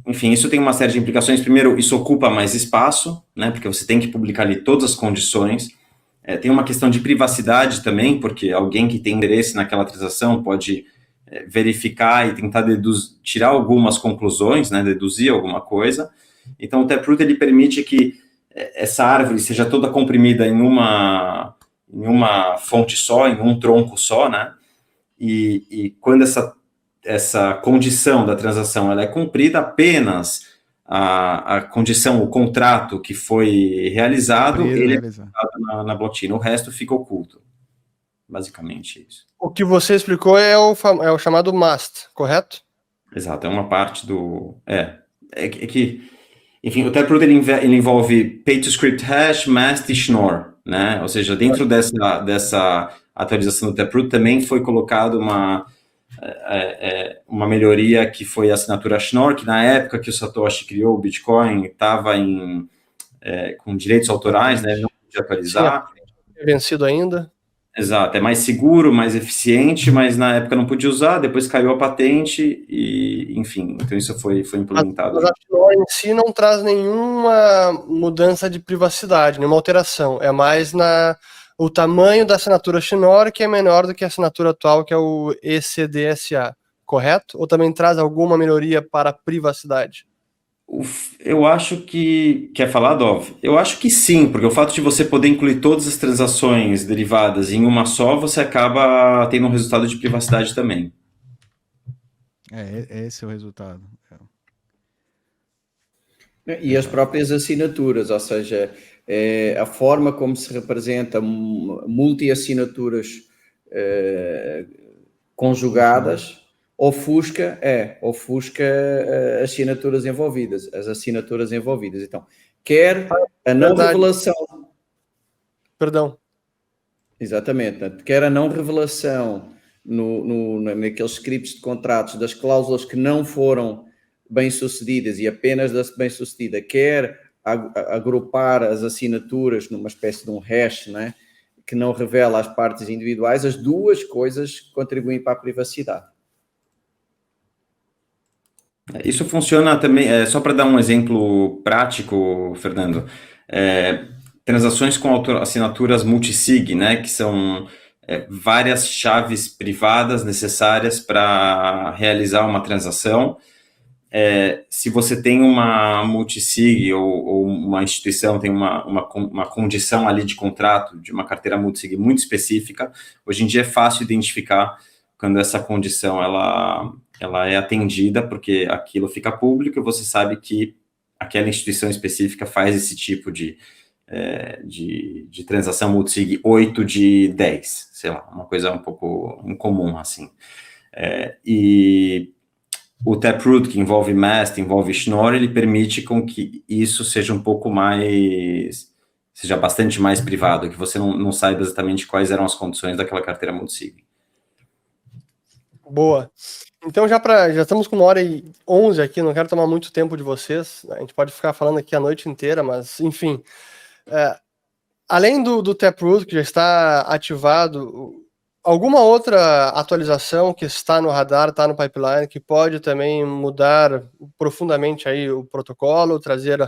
Enfim, isso tem uma série de implicações. Primeiro, isso ocupa mais espaço, né, porque você tem que publicar ali todas as condições. Tem uma questão de privacidade também, porque alguém que tem interesse naquela transação pode verificar e tentar tirar algumas conclusões, né, deduzir alguma coisa. Então, o Taproot ele permite que essa árvore seja toda comprimida em uma fonte só, em um tronco só, né? E quando essa condição da transação ela é cumprida, apenas a condição, o contrato que foi realizado, ele é colocado na blockchain. O resto fica oculto. Basicamente isso. O que você explicou é o chamado MAST, correto? Exato, é uma parte do... que... Enfim, o Taproot ele envolve Pay-to-Script Hash, MAST e Schnorr, né? Ou seja, dentro dessa atualização do Taproot também foi colocado uma melhoria que foi a assinatura Schnorr, que na época que o Satoshi criou o Bitcoin estava com direitos autorais, né? Não podia atualizar. Tinha vencido ainda. Exato, é mais seguro, mais eficiente, mas na época não podia usar, depois caiu a patente e, enfim, então isso foi implementado. Mas a Schnorr em si não traz nenhuma mudança de privacidade, nenhuma alteração. É mais o tamanho da assinatura Schnorr, que é menor do que a assinatura atual, que é o ECDSA, correto? Ou também traz alguma melhoria para a privacidade? Eu acho que... Quer falar, Dov? Eu acho que sim, porque o fato de você poder incluir todas as transações derivadas em uma só, você acaba tendo um resultado de privacidade também. Esse é o resultado. E as próprias assinaturas, ou seja, a forma como se representa multi-assinaturas conjugadas ofusca assinaturas envolvidas, as assinaturas envolvidas. Então, quer a não revelação... Perdão. Exatamente, né? Quer a não revelação naqueles scripts de contratos das cláusulas que não foram bem-sucedidas e apenas da bem-sucedida, quer agrupar as assinaturas numa espécie de um hash, né? Que não revela as partes individuais, as duas coisas contribuem para a privacidade. Isso funciona também, só para dar um exemplo prático, Fernando, transações com assinaturas multisig, né, que são várias chaves privadas necessárias para realizar uma transação. Se você tem uma multisig ou uma instituição tem uma condição ali de contrato de uma carteira multisig muito específica, hoje em dia é fácil identificar quando essa condição ela é atendida, porque aquilo fica público e você sabe que aquela instituição específica faz esse tipo de transação multisig 8 de 10, sei lá, uma coisa um pouco incomum, assim. E o Taproot, que envolve Mast, envolve Schnorr, ele permite com que isso seja um pouco mais... seja bastante mais privado, que você não saiba exatamente quais eram as condições daquela carteira multisig. Boa. Então já estamos com 1h11 aqui, não quero tomar muito tempo de vocês, a gente pode ficar falando aqui a noite inteira, mas enfim, além do Taproot, que já está ativado, alguma outra atualização que está no radar, está no pipeline, que pode também mudar profundamente aí o protocolo, trazer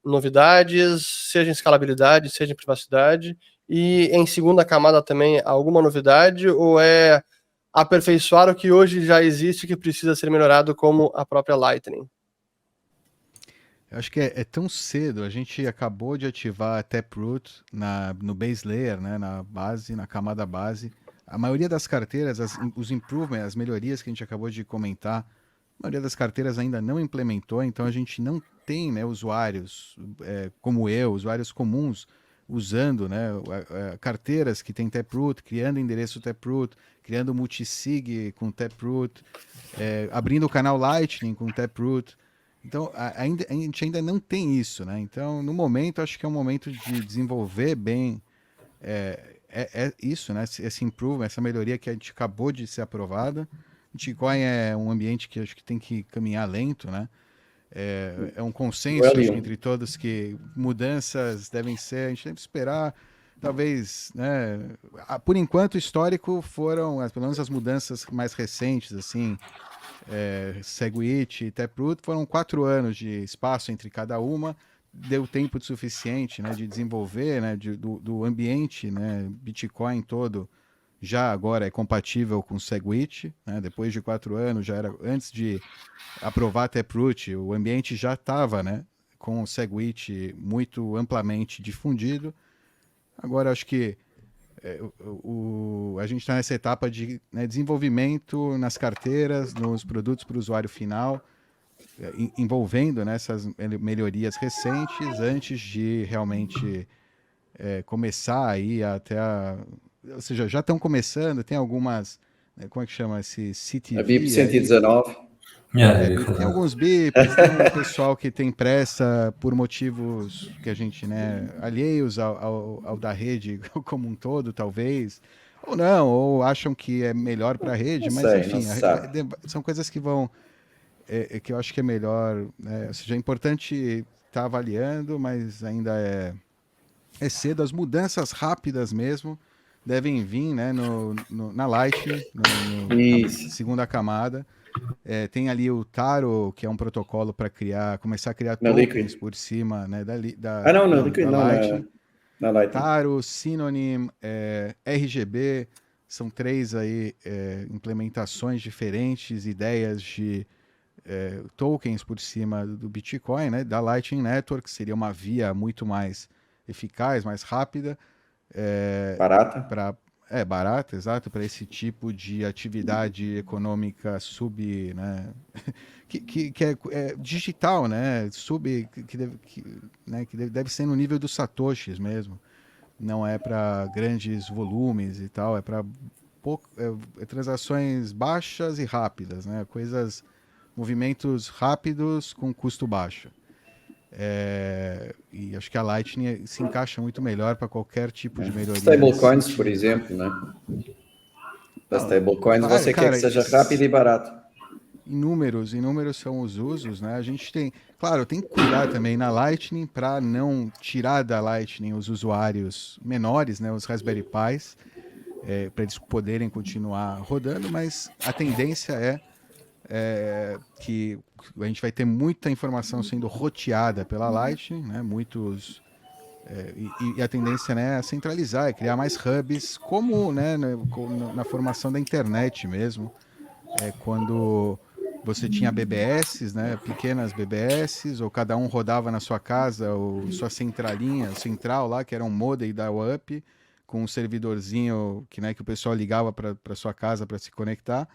novidades, seja em escalabilidade, seja em privacidade, e em segunda camada também alguma novidade, ou é aperfeiçoar o que hoje já existe que precisa ser melhorado, como a própria Lightning? Eu acho que é tão cedo, a gente acabou de ativar a Taproot no base layer, né, na base, na camada base. A maioria das carteiras, os improvements, as melhorias que a gente acabou de comentar, a maioria das carteiras ainda não implementou, então a gente não tem, né, usuários como eu, usuários comuns, usando, né, carteiras que tem Taproot, criando endereço Taproot, criando multisig com Taproot, abrindo o canal Lightning com Taproot. Então, a gente ainda não tem isso, né? Então, no momento, acho que é um momento de desenvolver bem isso, né? Esse improvement, essa melhoria que a gente acabou de ser aprovada. Bitcoin é um ambiente que acho que tem que caminhar lento, né? É um consenso acho que entre todos que mudanças devem ser, a gente deve esperar, talvez, né? Por enquanto, o histórico foram, pelo menos as mudanças mais recentes, assim, Segwit e Taproot, foram 4 anos de espaço entre cada uma, deu tempo de suficiente, né, de desenvolver, né, do ambiente, né, Bitcoin todo já agora é compatível com Segwit, né, depois de 4 anos, já era antes de aprovar Taproot, o ambiente já estava, né, com o Segwit muito amplamente difundido. Agora acho que a gente está nessa etapa de, né, desenvolvimento nas carteiras, nos produtos para o usuário final, envolvendo, né, essas melhorias recentes antes de realmente começar aí ou seja, já estão começando, tem algumas, né, como é que chama esse CTV? A BIP 119. Tem alguns BIPs, tem um pessoal que tem pressa por motivos que a gente, né, alheios ao da rede como um todo, talvez, ou não, ou acham que é melhor para a rede, mas enfim, são coisas que vão, que eu acho que é melhor, né, ou seja, é importante estar avaliando, mas ainda é cedo, as mudanças rápidas mesmo, devem vir, né, na Lightning, na Isso. segunda camada. Tem ali o Taro, que é um protocolo para começar a criar Na tokens Liquid. por cima, né, Não, na não, Liquid da não, Lightning. na Lightning. Taro, Synonym, RGB, são 3 aí implementações diferentes, ideias de tokens por cima do Bitcoin, né, da Lightning Network, seria uma via muito mais eficaz, mais rápida, Barata. barata, exato, para esse tipo de atividade econômica né, que é digital, né, que deve ser no nível dos satoshis mesmo, não é para grandes volumes e tal, é para transações baixas e rápidas, né, movimentos rápidos com custo baixo. E acho que a Lightning se encaixa muito melhor para qualquer tipo de melhoria. Stablecoins, por exemplo, né? Para stablecoins você quer que seja rápido e barato. Inúmeros são os usos, né? A gente tem que cuidar também na Lightning para não tirar da Lightning os usuários menores, né? Os Raspberry Pis, para eles poderem continuar rodando, mas a tendência é que a gente vai ter muita informação sendo roteada pela Lightning, né? E a tendência, né, é centralizar, é criar mais hubs, como, né, na formação da internet mesmo, quando você tinha BBS, né, pequenas BBS, ou cada um rodava na sua casa, ou sua central lá, que era um modem da UP, com um servidorzinho que o pessoal ligava para sua casa para se conectar.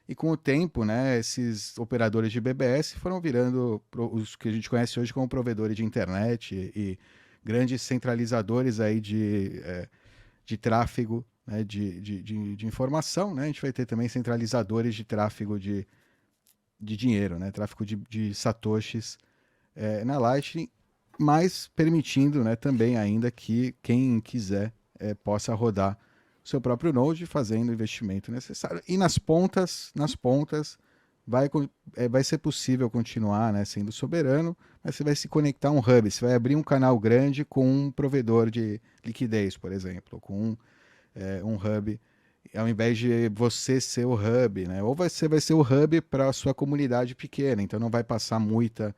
E com o tempo, né, esses operadores de BBS foram virando os que a gente conhece hoje como provedores de internet e grandes centralizadores aí de tráfego, né, de informação, né? A gente vai ter também centralizadores de tráfego de dinheiro, né, tráfego de satoshis na Lightning, mas permitindo, né, também ainda que quem quiser possa rodar seu próprio node, fazendo o investimento necessário. E nas pontas vai ser possível continuar, né, sendo soberano, mas você vai se conectar a um hub, você vai abrir um canal grande com um provedor de liquidez, por exemplo, com um hub, ao invés de você ser o hub, né? Ou você vai ser o hub para a sua comunidade pequena, então não vai passar muita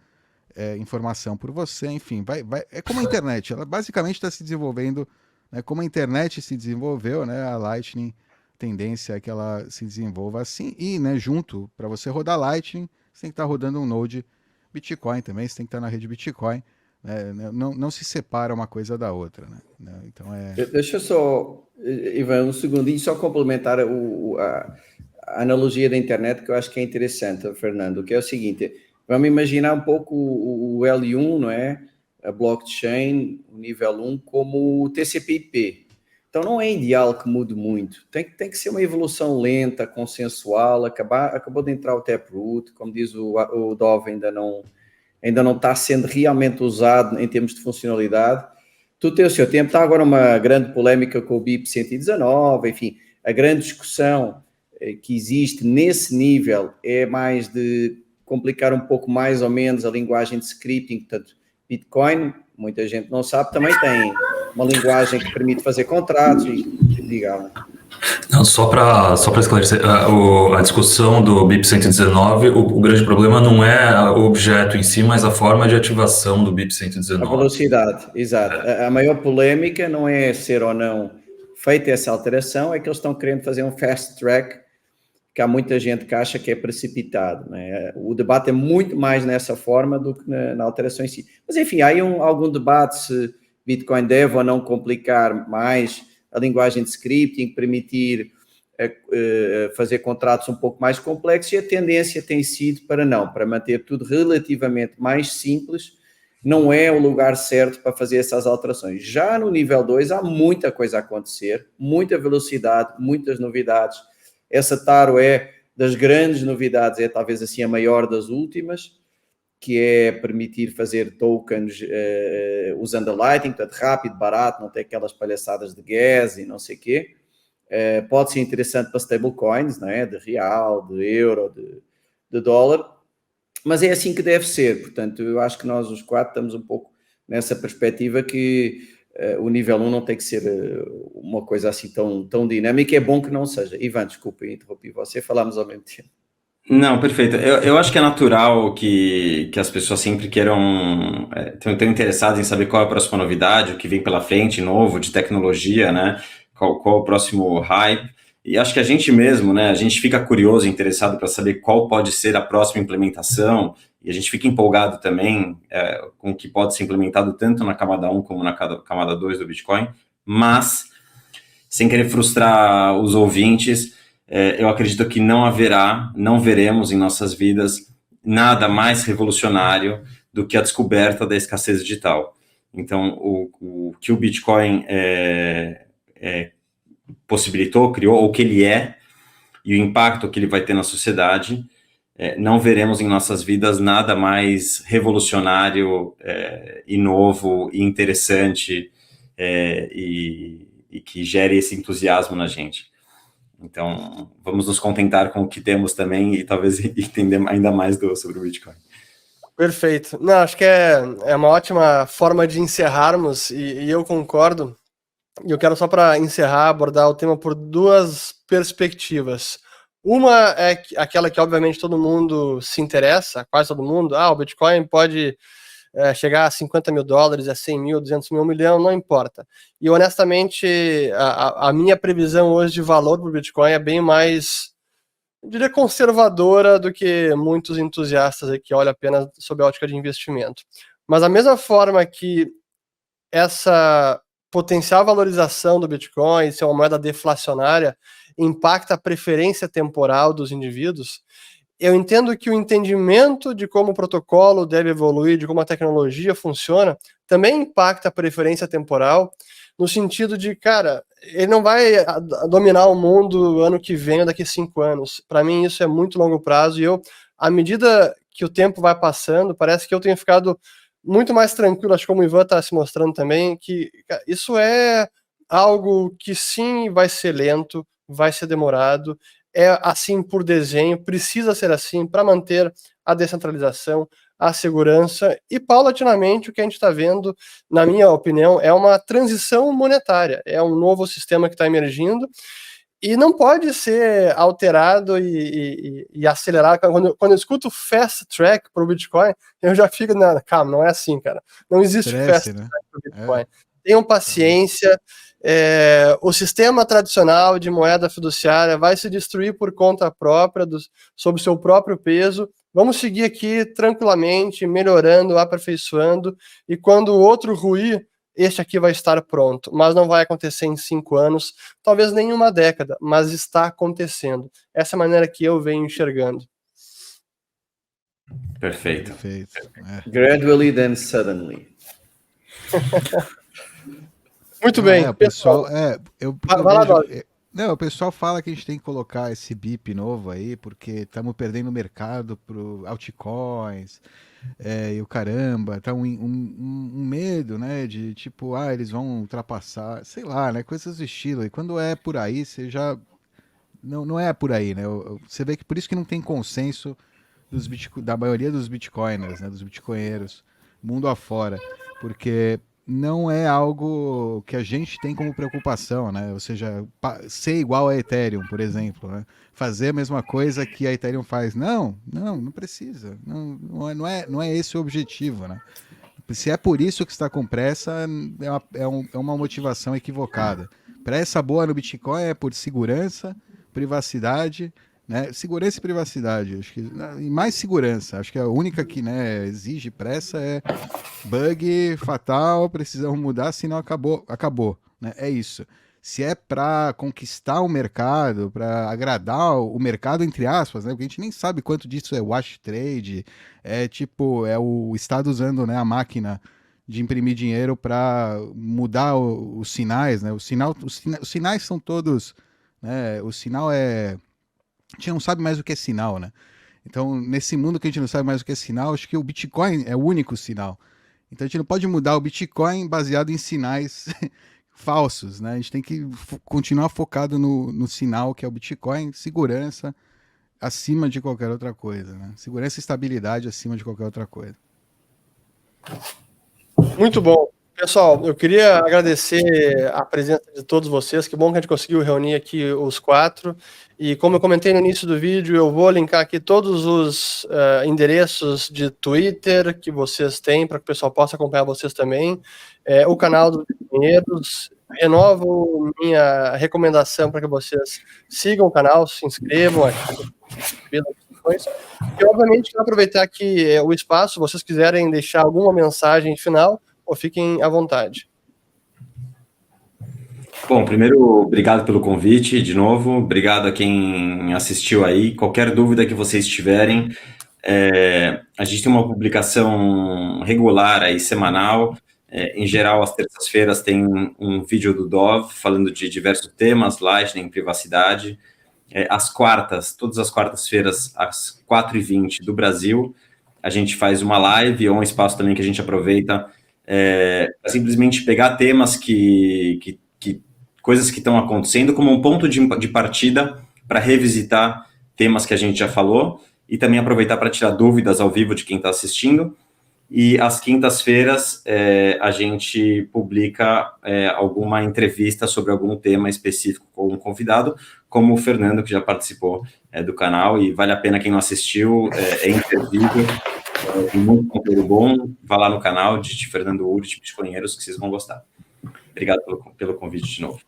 informação por você, enfim, é como a internet, ela basicamente está se desenvolvendo, né, como a internet se desenvolveu, né, a Lightning, tendência é que ela se desenvolva assim, e, né, junto, para você rodar Lightning, você tem que estar rodando um node Bitcoin também, você tem que estar na rede Bitcoin, né, não se separa uma coisa da outra, né, então Deixa eu só, Ivan, um segundinho, só complementar a analogia da internet, que eu acho que é interessante, Fernando, que é o seguinte, vamos imaginar um pouco o L1, não é? A blockchain, o nível 1, como o TCP/IP. Então não é ideal que mude muito. Tem que ser uma evolução lenta, consensual. Acabou de entrar o Taproot, como diz o Dove, ainda não está sendo realmente usado em termos de funcionalidade. Tudo tem o seu tempo. Está agora uma grande polémica com o BIP 119, enfim, a grande discussão que existe nesse nível é mais de complicar um pouco mais ou menos a linguagem de scripting. Portanto, Bitcoin, muita gente não sabe, também tem uma linguagem que permite fazer contratos e digamos. Não, só para esclarecer, a discussão do BIP 119, o grande problema não é o objeto em si, mas a forma de ativação do BIP 119. A velocidade, exato. A maior polêmica não é ser ou não feita essa alteração, é que eles estão querendo fazer um fast track, que há muita gente que acha que é precipitado, né? O debate é muito mais nessa forma do que na alteração em si. Mas, enfim, há aí algum debate se Bitcoin deve ou não complicar mais a linguagem de scripting, permitir fazer contratos um pouco mais complexos, e a tendência tem sido para manter tudo relativamente mais simples. Não é o lugar certo para fazer essas alterações. Já no nível 2 há muita coisa a acontecer, muita velocidade, muitas novidades. Essa Taro é das grandes novidades, é talvez assim a maior das últimas, que é permitir fazer tokens usando a Lightning, portanto rápido, barato, não tem aquelas palhaçadas de gas e não sei o quê. Pode ser interessante para stablecoins, não é? De real, de euro, de dólar, mas é assim que deve ser. Portanto, eu acho que nós os quatro estamos um pouco nessa perspectiva que o nível 1 não tem que ser uma coisa assim tão dinâmica. É bom que não seja. Ivan, desculpa, interrompi você, falámos ao mesmo tempo. Não, perfeito. Eu acho que é natural que as pessoas sempre queiram, estão interessadas em saber qual é a próxima novidade, o que vem pela frente, novo, de tecnologia, né? Qual o próximo hype. E acho que a gente mesmo, né? A gente fica curioso, interessado para saber qual pode ser a próxima implementação, e a gente fica empolgado também com o que pode ser implementado tanto na camada 1 como na camada 2 do Bitcoin, mas, sem querer frustrar os ouvintes, eu acredito que não veremos em nossas vidas nada mais revolucionário do que a descoberta da escassez digital. Então, o que o Bitcoin possibilitou, criou, ou que ele é, e o impacto que ele vai ter na sociedade, não veremos em nossas vidas nada mais revolucionário e novo e interessante e que gere esse entusiasmo na gente. Então, vamos nos contentar com o que temos também e talvez entender ainda mais sobre o Bitcoin. Perfeito. Não, acho que é uma ótima forma de encerrarmos, e eu concordo. E eu quero, só para encerrar, abordar o tema por duas perspectivas. Uma é aquela que, obviamente, todo mundo se interessa, quase todo mundo. O Bitcoin pode chegar a 50 mil dólares, a 100 mil, 200 mil, 1 milhão, não importa. E, honestamente, a minha previsão hoje de valor para o Bitcoin é bem mais, eu diria, conservadora do que muitos entusiastas aí que olham apenas sob a ótica de investimento. Mas, da mesma forma que essa potencial valorização do Bitcoin, ser uma moeda deflacionária, impacta a preferência temporal dos indivíduos, eu entendo que o entendimento de como o protocolo deve evoluir, de como a tecnologia funciona, também impacta a preferência temporal, no sentido de, cara, ele não vai dominar o mundo ano que vem ou daqui a 5 anos. Para mim, isso é muito longo prazo, e à medida que o tempo vai passando, parece que eu tenho ficado muito mais tranquilo, acho que como o Ivan está se mostrando também, que isso é algo que sim vai ser lento, vai ser demorado, é assim por desenho, precisa ser assim para manter a descentralização, a segurança, e paulatinamente o que a gente está vendo, na minha opinião, é uma transição monetária, é um novo sistema que está emergindo, e não pode ser alterado e acelerado. Quando eu escuto fast track para o Bitcoin, eu já fico, calma, não é assim, cara. Não existe fast track para o Bitcoin. Tenham paciência. O sistema tradicional de moeda fiduciária vai se destruir por conta própria, sob seu próprio peso. Vamos seguir aqui tranquilamente, melhorando, aperfeiçoando, e quando o outro ruir, este aqui vai estar pronto, mas não vai acontecer em 5 anos, talvez nem uma década, mas está acontecendo. Essa é a maneira que eu venho enxergando. Perfeito. Gradually, then suddenly. Muito bem. O pessoal, o pessoal fala que a gente tem que colocar esse BIP novo aí, porque estamos perdendo mercado para altcoins. E o caramba, tá um medo, né, de tipo, eles vão ultrapassar, sei lá, né, coisas do estilo, e quando é por aí, você já, não é por aí, né, você vê que por isso que não tem consenso da maioria dos bitcoiners, né, dos bitcoinheiros, mundo afora, porque não é algo que a gente tem como preocupação, né? Ou seja, ser igual a Ethereum, por exemplo, né? Fazer a mesma coisa que a Ethereum faz. Não precisa. Não é esse o objetivo, né? Se é por isso que está com pressa, é uma motivação equivocada. Pressa boa no Bitcoin é por segurança, privacidade, né? Segurança e privacidade, acho que, e mais segurança, acho que a única que, né, exige pressa é bug fatal, precisamos mudar, senão acabou, né? É isso. Se é para conquistar o mercado, para agradar o mercado, entre aspas, né? Porque a gente nem sabe quanto disso é wash trade, é o Estado usando, né, a máquina de imprimir dinheiro para mudar os sinais, né? Os sinais são todos, né? O sinal a gente não sabe mais o que é sinal, né? Então, nesse mundo que a gente não sabe mais o que é sinal, acho que o Bitcoin é o único sinal. Então, a gente não pode mudar o Bitcoin baseado em sinais falsos, né? A gente tem que continuar focado no sinal que é o Bitcoin, segurança acima de qualquer outra coisa, né? Segurança e estabilidade acima de qualquer outra coisa. Muito bom. Pessoal, eu queria agradecer a presença de todos vocês. Que bom que a gente conseguiu reunir aqui os 4. E como eu comentei no início do vídeo, eu vou linkar aqui todos os endereços de Twitter que vocês têm, para que o pessoal possa acompanhar vocês também. O canal dos Bitcoinheiros. Renovo minha recomendação para que vocês sigam o canal, se inscrevam, ativem as notificações. E, obviamente, quero aproveitar aqui o espaço, se vocês quiserem deixar alguma mensagem final, ou fiquem à vontade. Bom, primeiro, obrigado pelo convite, de novo. Obrigado a quem assistiu aí. Qualquer dúvida que vocês tiverem, a gente tem uma publicação regular aí, semanal. Em geral, às terças-feiras tem um vídeo do Dov falando de diversos temas, Lightning, privacidade. Às quartas, todas as quartas-feiras, às 4h20 do Brasil, a gente faz uma live ou um espaço também que a gente aproveita para simplesmente pegar temas coisas que estão acontecendo como um ponto de partida para revisitar temas que a gente já falou e também aproveitar para tirar dúvidas ao vivo de quem está assistindo. E às quintas-feiras a gente publica alguma entrevista sobre algum tema específico com um convidado, como o Fernando, que já participou do canal, e vale a pena quem não assistiu, é imperdível, tem muito conteúdo bom, vá lá no canal de Fernando Urich, Bitcoinheiros, que vocês vão gostar. Obrigado pelo convite de novo.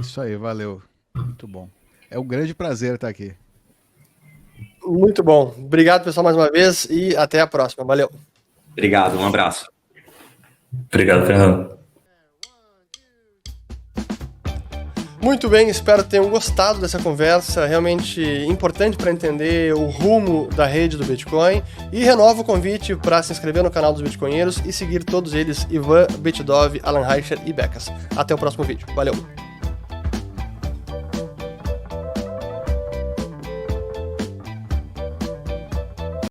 Isso aí, valeu. Muito bom. É um grande prazer estar aqui. Muito bom. Obrigado, pessoal, mais uma vez, e até a próxima. Valeu. Obrigado, um abraço. Obrigado, Fernando. Muito bem, espero que tenham gostado dessa conversa, realmente importante para entender o rumo da rede do Bitcoin. E renovo o convite para se inscrever no canal dos Bitcoinheiros e seguir todos eles, Ivan, Bitdov, Alan Reicher e Becas. Até o próximo vídeo. Valeu!